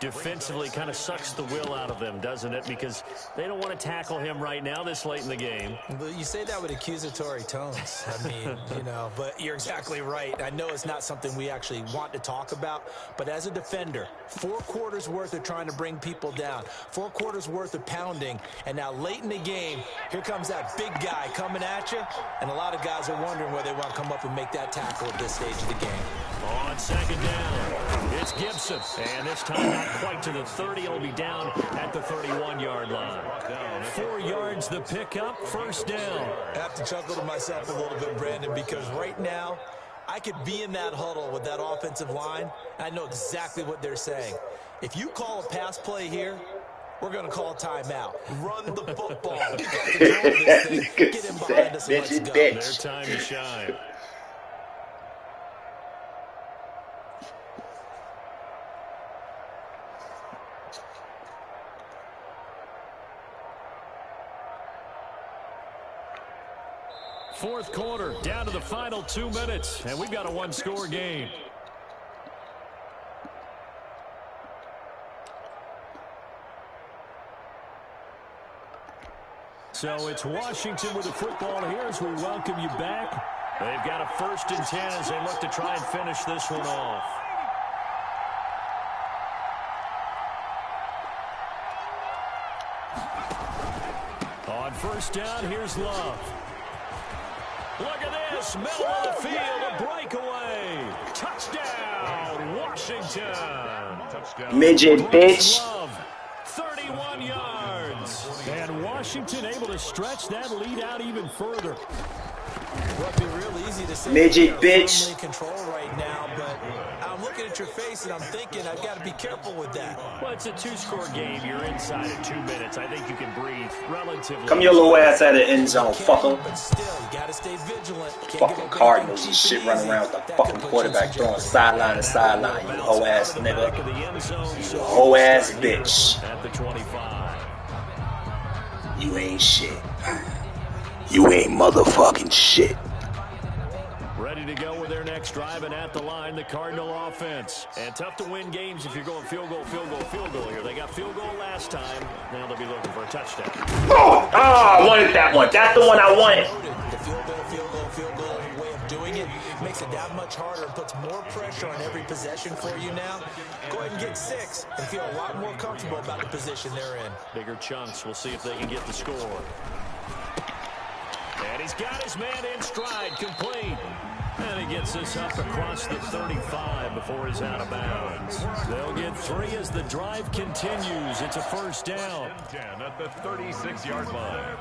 Defensively kind of sucks the will out of them, doesn't it? Because they don't want to tackle him right now this late in the game. But you say that with accusatory tones. I mean, you know, but you're exactly right. I know it's not something we actually want to talk about, but as a defender, 4 quarters worth of trying to bring people down, 4 quarters worth of pounding, and now late in the game, here comes that big guy coming at you, and a lot of guys are wondering where they want to come up and make that tackle at this stage of the game. On second down, it's Gibson, and this time not quite to the 30. He'll be down at the 31-yard line. 4 yards the pickup, first down. I have to chuckle to myself a little bit, Brandon, because right now I could be in that huddle with that offensive line. I know exactly what they're saying. If you call a pass play here, we're going to call a timeout. Run the football. You got to control this thing. Get him behind us and let's go. Their time to shine. Fourth quarter, down to the final 2 minutes, and we've got a 1-score game. So it's Washington with the football here as we welcome you back. They've got a 1st and 10 as they look to try and finish this one off. On first down, here's Love. Look at this, middle of the field, a breakaway. Touchdown, Washington. Touchdown. Midget, bitch. 31 yards. And Washington able to stretch that lead out even further. Well, it'd be real easy to say midget, bitch. In control right now, but I'm looking at your face and I'm thinking I've got to be careful with that. Well, it's a 2-score game. You're inside at 2 minutes. I think you can breathe relatively. Come your little ass out of the end zone, fucker. But still, you got to stay vigilant. Fucking Cardinals and shit running around with the fucking quarterback throwing sideline to sideline, you hoe ass nigga. You hoe ass bitch. At the 25. You ain't shit. You ain't motherfucking shit. Ready to go with their next drive, and at the line, the Cardinal offense. And tough to win games if you're going field goal, field goal, field goal here. They got field goal last time. Now they'll be looking for a touchdown. Oh, I wanted that one. That's the one I wanted. The field goal way of doing it makes it that much harder and puts more pressure on every possession for you now. Go ahead and get 6 and feel a lot more comfortable about the position they're in. Bigger chunks. We'll see if they can get the score. And he's got his man in stride, complete. And he gets this up across the 35 before he's out of bounds. They'll get 3 as the drive continues. It's a first down. 10 at the 36-yard line.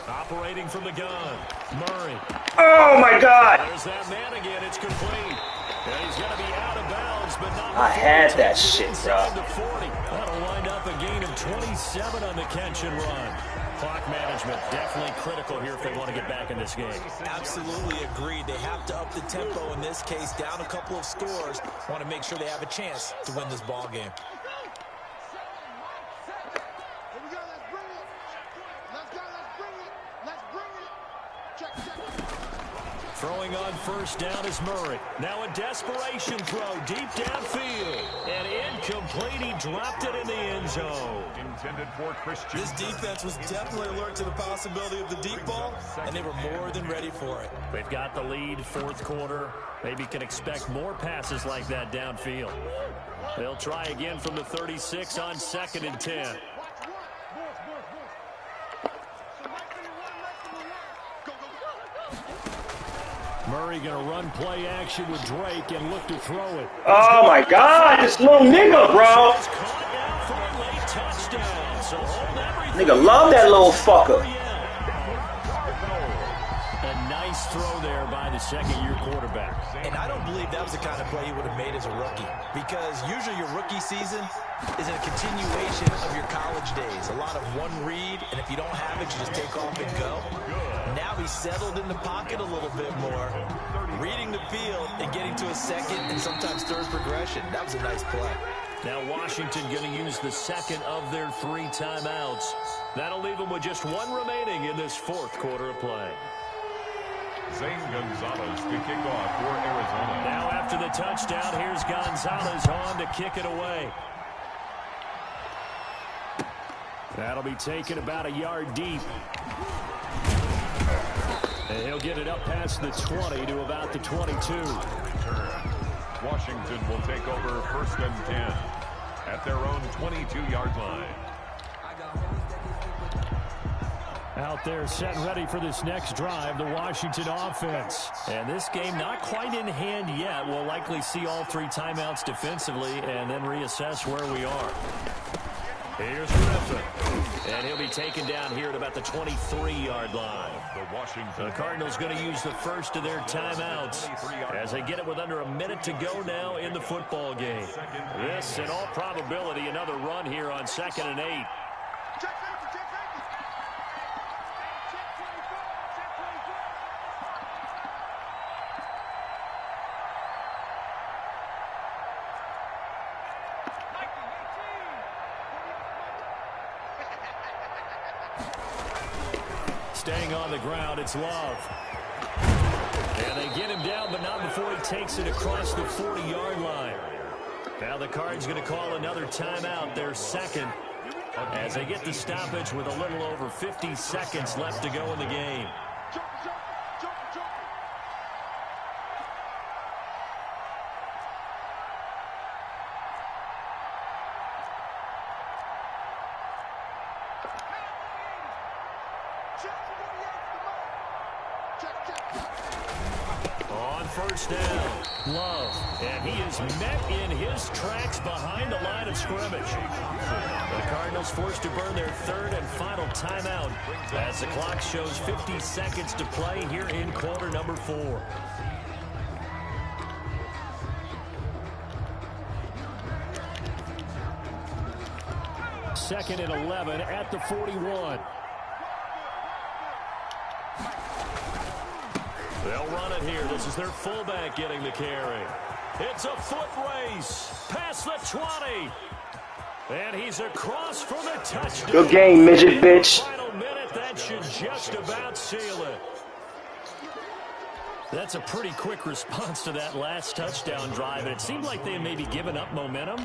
Operating from the gun, Murray. Oh my God! There's that man again. It's complete. And he's going to be out of bounds, but not. I had that shit, bro. That'll wind up a gain of 27 on the catch and run. Clock management definitely critical here if they want to get back in this game. Absolutely agreed. They have to up the tempo in this case, down a couple of scores. Want to make sure they have a chance to win this ball game. Let's bring it. Throwing on first down is Murray. Now a desperation throw deep downfield. And incomplete. He dropped it in the end zone. Intended for Christian. This defense was definitely alert to the possibility of the deep ball, and they were more than ready for it. They've got the lead, fourth quarter. Maybe can expect more passes like that downfield. They'll try again from the 36 on 2nd and 10. Murray going to run play action with Drake and look to throw it. Oh my God, this little nigga, bro. Nigga love that little fucker. A nice throw there by the second-year quarterback. And I don't believe that was the kind of play he would have made as a rookie, because usually your rookie season is a continuation of your college days. A lot of one read, and if you don't have it, you just take off and go. Now he's settled in the pocket a little bit more, reading the field and getting to a second and sometimes third progression. That was a nice play. Now Washington going to use the second of their 3 timeouts. That'll leave them with just 1 remaining in this fourth quarter of play. Zane Gonzalez to kick off for Arizona. Now after the touchdown, here's Gonzalez on to kick it away. That'll be taken about a yard deep. And he'll get it up past the 20 to about the 22. Washington will take over 1st and 10 at their own 22-yard line. Out there set and ready for this next drive, the Washington offense. And this game not quite in hand yet. We'll likely see all 3 timeouts defensively and then reassess where we are. Here's Griffin. And he'll be taken down here at about the 23-yard line. The Cardinals going to use the first of their timeouts as they get it with under a minute to go now in the football game. This, in all probability, another run here on 2nd and 8. Staying on the ground, it's Love. And they get him down, but not before he takes it across the 40-yard line. Now the Cards going to call another timeout, their second, as they get the stoppage with a little over 50 seconds left to go in the game. On first down, Love, and he is met in his tracks behind the line of scrimmage. The Cardinals forced to burn their 3rd and final timeout as the clock shows 50 seconds to play here in quarter number 4. Second and 11 at the 41. They'll run it here. This is their fullback getting the carry. It's a foot race past the 20. And he's across for the touchdown. Good game, midget bitch. Final minute, that should just about seal it. That's a pretty quick response to that last touchdown drive. And it seemed like they had maybe given up momentum.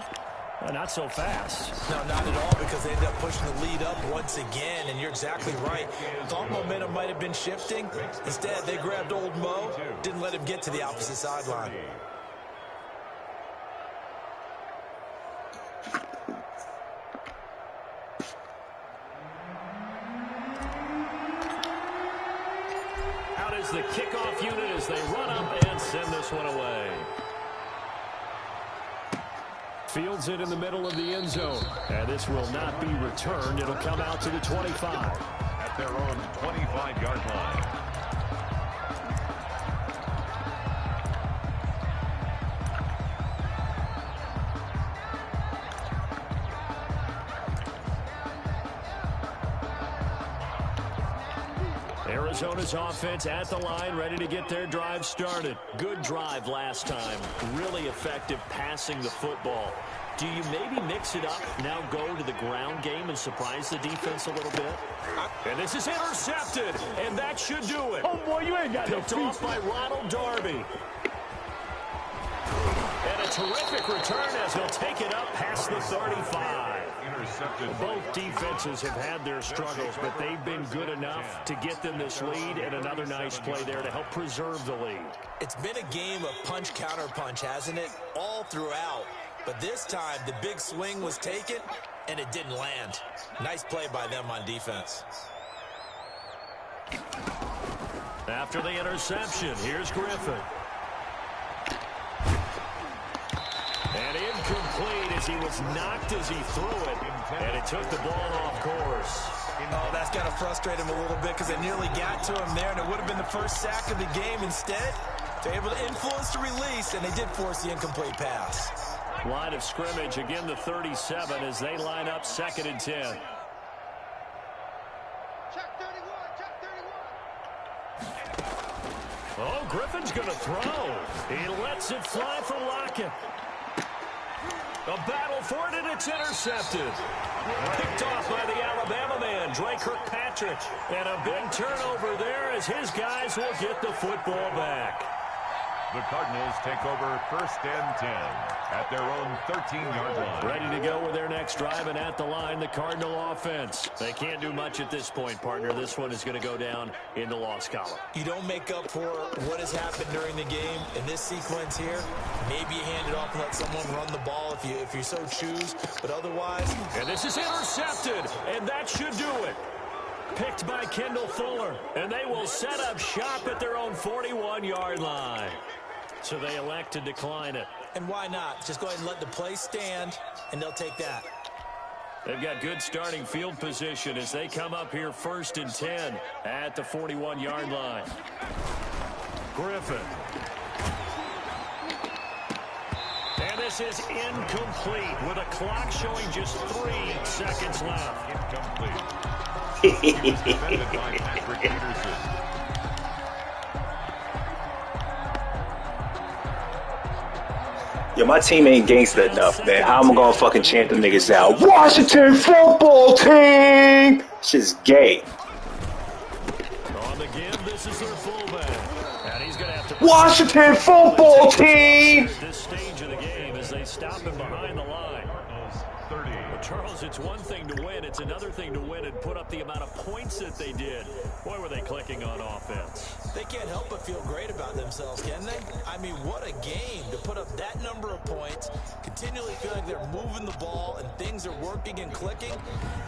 Not so fast. No, not at all, because they ended up pushing the lead up once again, and you're exactly right. Thought momentum might have been shifting. Instead, they grabbed old Mo, didn't let him get to the opposite sideline. Out is the kickoff unit as they run up and send this one away. Fields it in the middle of the end zone. And this will not be returned. It'll come out to the 25. At their own 25-yard line. Arizona's offense at the line, ready to get their drive started. Good drive last time. Really effective passing the football. do you maybe mix it up, now go to the ground game and surprise the defense a little bit? And this is intercepted, and that should do it. Oh, boy, you ain't got no Picked off by Ronald Darby. And a terrific return as he'll take it up past the 35. Intercepted. Both defenses have had their struggles, but they've been good enough to get them this lead, and another nice play there to help preserve the lead. It's been a game of punch-counter-punch, hasn't it? All throughout. But this time, the big swing was taken, and it didn't land. Nice play by them on defense. After the interception, here's Griffin. And incomplete as he was knocked as he threw it, and it took the ball off course. Oh, that's got to frustrate him a little bit because they nearly got to him there, and it would have been the first sack of the game. Instead, they're able to influence the release, and they did force the incomplete pass. Line of scrimmage, again the 37 as they line up 2nd and 10. Check 31, check 31. Oh, Griffin's going to throw. He lets it fly for Lockett. A battle for it, and it's intercepted. Picked off by the Alabama man, Dre Kirkpatrick. And a big turnover there as his guys will get the football back. The Cardinals take over 1st and 10 at their own 13-yard line. Ready to go with their next drive, and at the line, the Cardinal offense. They can't do much at this point, partner. This one is going to go down in the loss column. You don't make up for what has happened during the game. In this sequence here, maybe you hand it off and let someone run the ball if you so choose. But otherwise... And this is intercepted, and that should do it. Picked by Kendall Fuller, and they will set up shop at their own 41-yard line. So they elect to decline it. And why not? Just go ahead and let the play stand, and they'll take that. They've got good starting field position as they come up here 1st and 10 at the 41-yard line. Griffin. And this is incomplete with a clock showing just 3 seconds left. Incomplete. Defended by Patrick Peterson. Yo, my team ain't gangsta enough, man. How am I gonna fucking chant them niggas out? Washington football team! Shit's gay. On the give, this is their fullback. And he's gonna have to Washington football team! at this stage of the game as they stop him behind the line. 30. Well, Charles, it's one thing to win. It's another thing to win and put up the amount of points that they did. Boy, were they clicking on offense. They can't help but feel great about themselves, can they? I mean, what a game to put up that number of points, continually feel like they're moving the ball and things are working and clicking.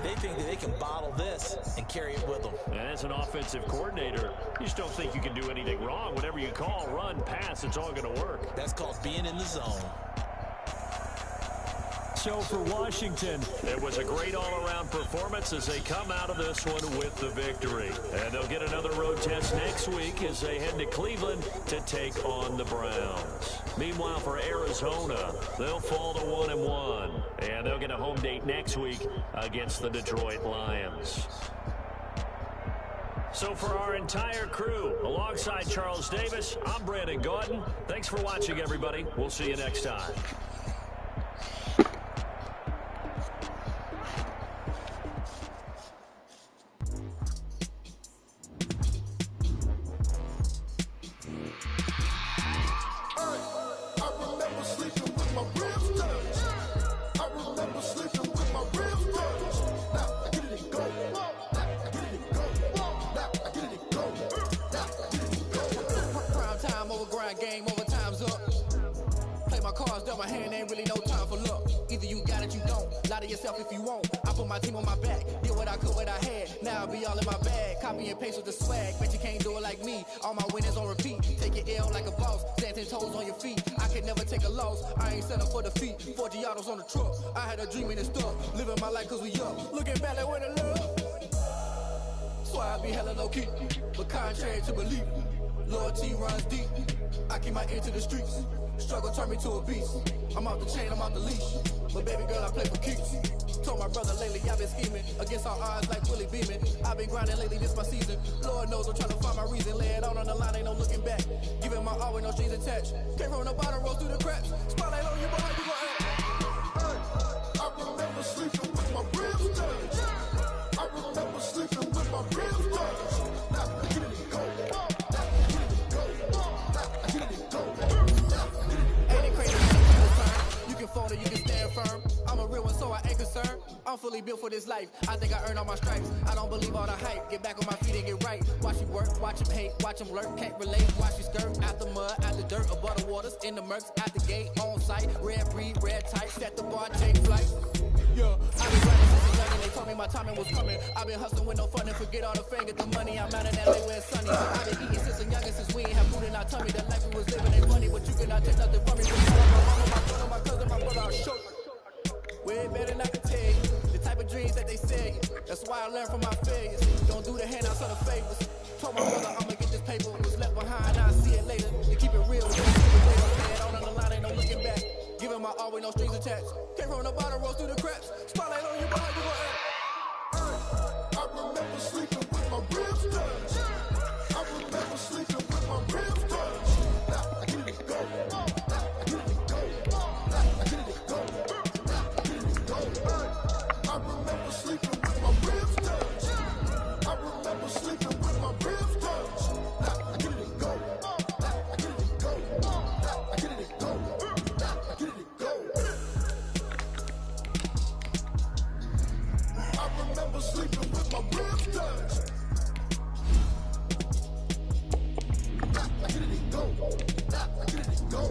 They think that they can bottle this and carry it with them. And as an offensive coordinator, you just don't think you can do anything wrong. Whatever you call, run, pass, it's all going to work. That's called being in the zone. So for Washington, it was a great all-around performance as they come out of this one with the victory. And they'll get another road test next week as they head to Cleveland to take on the Browns. Meanwhile, for Arizona, they'll fall to 1-1. And they'll get a home date next week against the Detroit Lions. So for our entire crew, alongside Charles Davis, I'm Brandon Gordon. Thanks for watching, everybody. We'll see you next time. Game over, time's up. Play my cards, dealt my hand, ain't really no time for luck. Either you got it, you don't. Lie to yourself if you won't. I put my team on my back, did what I could, what I had. Now I'll be all in my bag. Copy and paste with the swag. Bet you can't do it like me. All my winners on repeat. Take your L like a boss. Stand 10 toes on your feet. I could never take a loss. I ain't settled for defeat. 4 Giottos on the truck. I had a dream and it's stuck. Living my life cause we up. Looking back like where the love. So I be hella low key. But contrary to belief, loyalty runs deep. I keep my ear to the streets. Struggle turned me to a beast. I'm out the chain, I'm out the leash. But baby girl, I play for keeps. Told my brother lately, I've been scheming. Against all odds like Willie Beeman. I've been grinding lately, this my season. Lord knows I'm trying to find my reason. Lay it out on the line, ain't no looking back. Giving my all with no strings attached. Came from the bottom, roll through the cracks. Spotlight on you, boy, you gon' act. I'm fully built for this life. I think I earned all my stripes. I don't believe all the hype. Get back on my feet and get right. Watch you work, watch him hate, watch him lurk. Can't relate, watch you skirt. Out the mud, out the dirt, above the waters, in the murks, out the gate, on site. Red breed, red type, set the bar, take flight. Yeah, I been running since a youngin', they told me my timing was coming. I been hustling with no fun and forget all the fame, get the money. I'm out in LA where it's sunny. I been eating since a youngin', since we ain't have food in our tummy. The life we was living ain't funny, but you cannot take nothing from me. My mama, my brother, my cousin, my brother, I'll show you. Way better than I can tell you. The type of dreams that they sell you. That's why I learned from my failures. Don't do the handouts or the favors. Told my brother I'ma get this paper. Was left behind, I'll see it later. To keep it real, don't keep it later. Man, on the line, ain't no looking back. Giving my all with no strings attached. Came from the bottom, rose through the cracks. Spotlight on you, boy, you gon' act. I remember sleeping with my ribs touched. I remember sleeping with my ribs touched. I get it go. I get it go. I get it go. I remember sleeping with my ribs touched. I remember sleeping with my ribs touched. I get it go. I get it go. I get it go. I get it go. I remember sleeping with my ribs touched. I get it go. I get it go.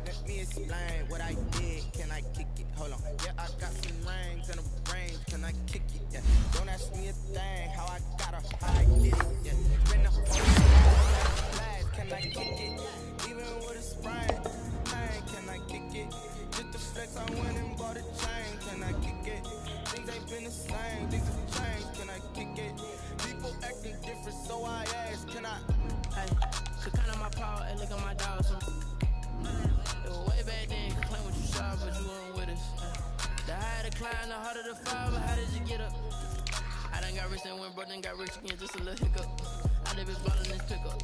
Let me explain what I did. Can I kick it? Hold on. Yeah, I got some rings and a range. Can I kick it? Yeah. Don't ask me a thing. How I got her, how I did it. Yeah. Been the whole flash. Can I kick it? Even with a sprain. Hey, can I kick it? Just the flex, I went and bought a chain. Can I kick it? Things ain't been the same. Things have changed. Can I kick it? People acting different, so I ask. Can I? Hey, could count on my power and look at my dogs. It was way back then, you could claim what you saw, but you weren't with us. The higher the climb, the harder the fall, but how did you get up? I done got rich and went broke, then got rich again, just a little hiccup. I done been ballin' this pickup.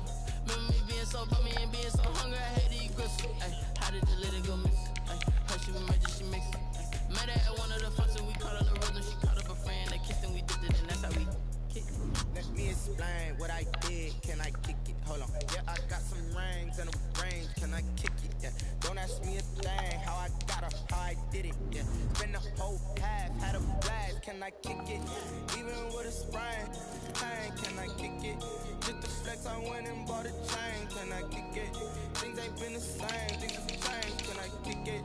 Remember me being so bummy and being so hungry, I had to eat gristle. Ay, how did the little go miss? Ay, her she was major, she mixed it. Met her at one of the functions, we caught her the rhythm, she caught up a friend, they kissed and we dipped it, and that's how we kicked it. Let me explain what I did. Can I kick it? Hold on. Yeah, I got some rings and a range. Can I kick it? Yeah. Don't ask me a thing. How I got her, how I did it. Yeah. Spend the whole half, had a blast. Can I kick it? Even with a sprain. Hey, can I kick it? Just the flex, I went and bought a chain. Can I kick it? Things ain't been the same. Things have changed. Can I kick it?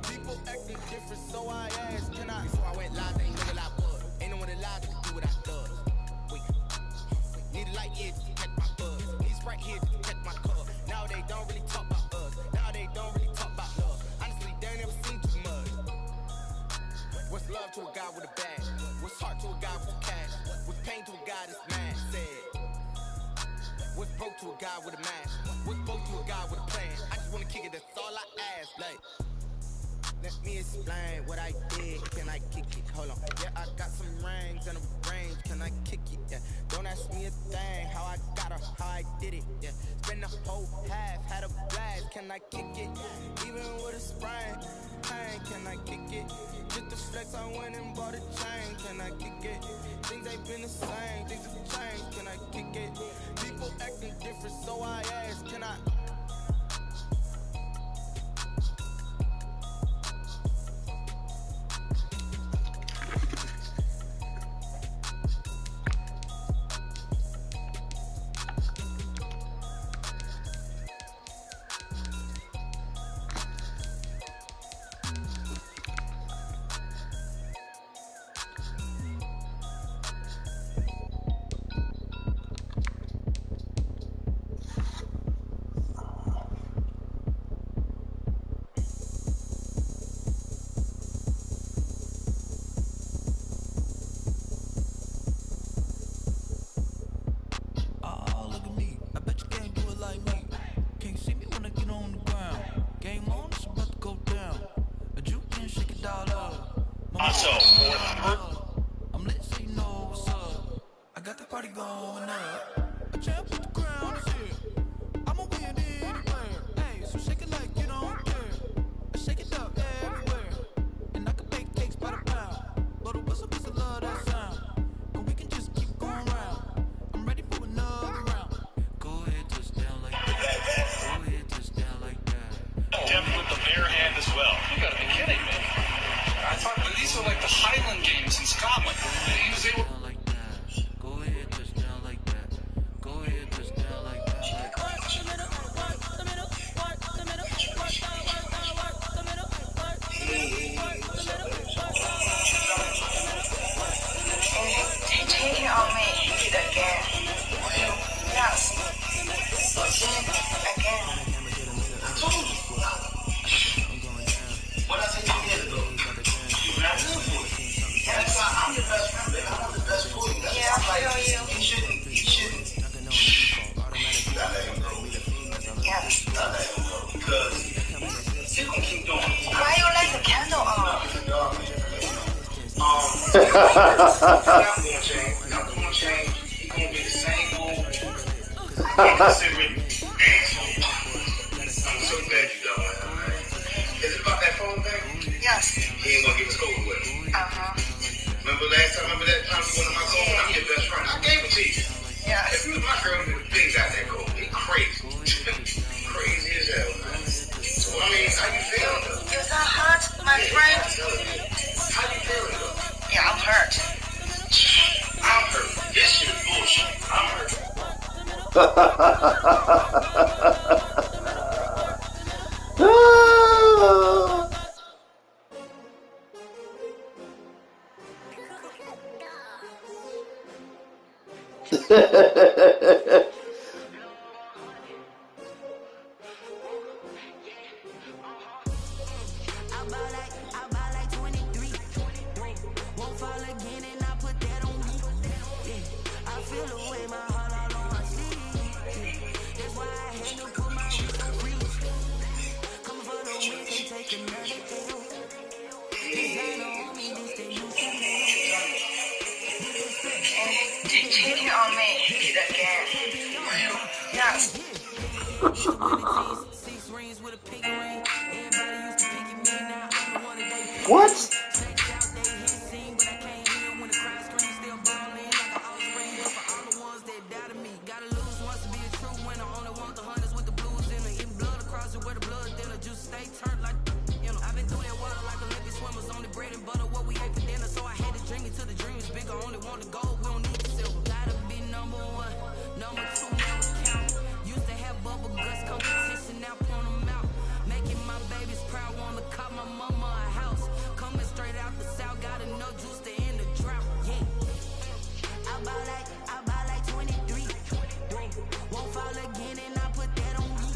People acting different, so I asked. Can I? Before I went live, they ain't know what I was. Ain't no one alive to do what I does. Need a light here to catch my buzz. He's right here to catch my car. Now they don't really talk about us. Now they don't really talk about love. Honestly, they ain't never seen too much. What's love to a guy with a bag? What's heart to a guy with cash? What's pain to a guy that's mad? Said. What's broke to a guy with a mask? What's broke to a guy with a plan? I just wanna kick it, that's all I ask. Like, let me explain what I did. Can I kick it? Hold on. Yeah, I got some rings and a range. Can I kick it? Yeah. Don't ask me a thing. How I got her, how I did it. Yeah. Spend the whole half, had a blast. Can I kick it? Even with a sprain. Hey, can I kick it? Just the flex, I went and bought a chain. Can I kick it? Things ain't been the same. Things have changed. Can I kick it? People acting different, so I ask. Can I? well. You gotta be kidding me. I thought that these are like the Highland games in Scotland. And he was able... Go ahead, touchdown like that. Go ahead, touchdown like that. Cheating on me again. Yes. Again. I told you. What I said 2 years ago. You're not good for it. That's why I'm your best friend, baby. I want the best for you. That's Yeah, I feel you. He shouldn't. I let him go. Yes. I let him go. Because he's going to keep doing it. Why you light the candle on? It's not going to change. Not going to change. He's going to be the same old inconsiderate asshole. I'm so glad you done with him, man. Is it about that phone thing? Yes. He ain't going to give us over with him. Remember that time you went to my phone? I'm your best friend. I gave it to you. Yeah. If you was my girl, you would have been got that cold. He crazy. Crazy as hell, man. So, I mean, how you feeling, though? Is that hurt, my friend? How you feeling, though? Yeah, I'm hurt. I'm hurt. This shit is bullshit. I'm hurt. I buy like 23. Won't fall again and I put that on me. Yeah, I feel the way my heart all on my sleeve. That's why I had to put my wrist on freeze. Coming for the win, can't take another L. Designer on me, this they new Chanel. Cheating on me again. Yes. Six rings with a pink ring. Everybody used to pick at me, now I'm the one that they pick. What? Checked out, they hit scene, but I can't hear when the crowd screams. Still ballin' like an offspring, but for all the ones that doubted me. Gotta lose once to be a true winner. Only want the hunters with the blues in it. Even blood across it where the blood thinner. Juice stay turned like, you know. I've been through that water like Olympic swimmers. Only bread and butter, what we ate for dinner. So I had to dream it till the dream is bigger. Only want the gold, we don't need the silver. Gotta be number one, number two, never count. Used to have bubble guts competition, now point them out. Making my babies proud, wanna cop my mama a house. Coming straight out the south, gotta know juice to end the drought. Yeah, I buy like 23. Won't fall again and I put that on me.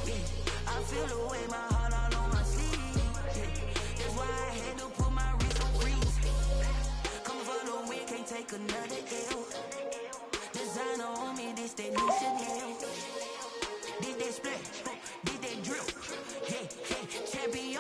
Yeah, I feel the way my heart all on my sleeve. Yeah, that's why I had to put my wrist on freeze. Coming for the win, can't take another L. Designer on me, this that new Chanel. This that split, this that drill. Yeah, champion,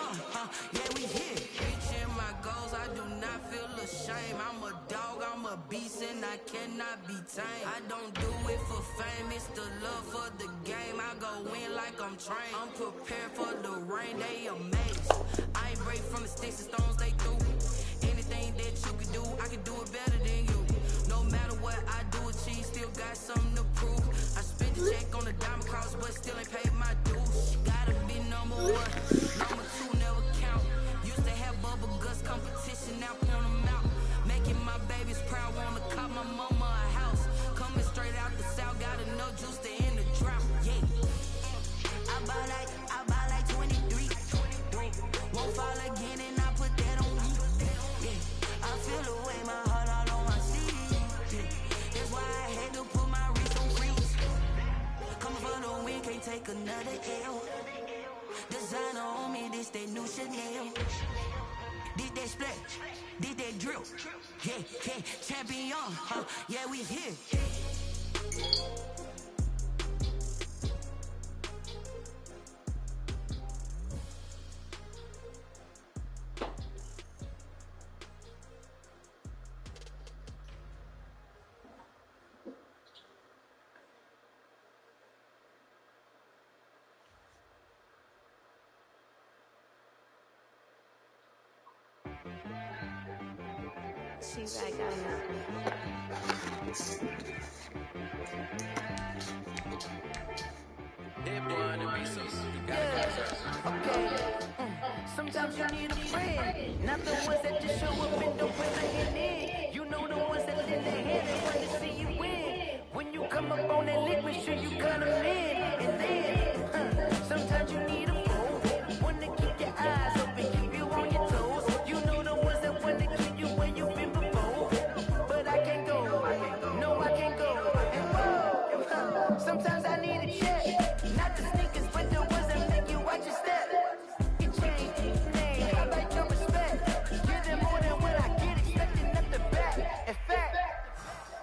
yeah, we here. Reaching my goals, I do not feel ashamed. I'm a dog, I'm a beast, and I cannot be tamed. I don't do it for fame, it's the love for the game. I go in like I'm trained. I'm prepared for the rain, they amazed. I ain't break from the sticks and stones they threw. Anything that you can do, I can do it better than you. No matter what I do, achieve, still got something to prove. I spent the check on the diamond cross, but still ain't paid my dues. Gotta be number one, number two, never count. Used to have bubble guts competition, now point them out. Making my babies proud, wanna cop my mama a house. Coming straight out the south, gotta know juice to end the drought. Yeah, I buy like 23. Won't fall again and I put that on me. Yeah, I feel the way my heart all on my sleeve. Yeah, that's why I had to put my wrist on freeze. Coming for the win, can't take another L. Designer on me, this that new Chanel. This that split, this that drill. Yeah, champion, yeah, we here. She back out here. Not the ones that just show up and don't put nothing in. You know the ones that lend their hand and want to see you win. When you come up on that lick, make sure you cut them in. And then, sometimes you need a fool. One to keep your eyes open, keep you on your toes. You know the ones that want to keep you where you've been before. But I can't go, no I can't go. And whoa, sometimes I need a check. Not the sneakers, but the ones that make you watch your step. You change, hey, I like your respect. Give them more than what I get, expecting nothing back. In fact,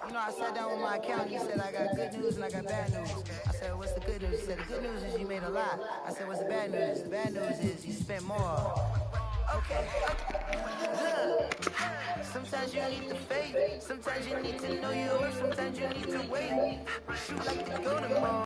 you know, I sat down with my accountant. He said, I got good news and I got bad news. I said, what's the good news? He said, the good news is you made a lot. I said, what's the bad news? The bad news is you spent more. Okay. Look, sometimes you need the faith. Sometimes you need to know your worth. Sometimes you need to wait. Shoot like the golden ball.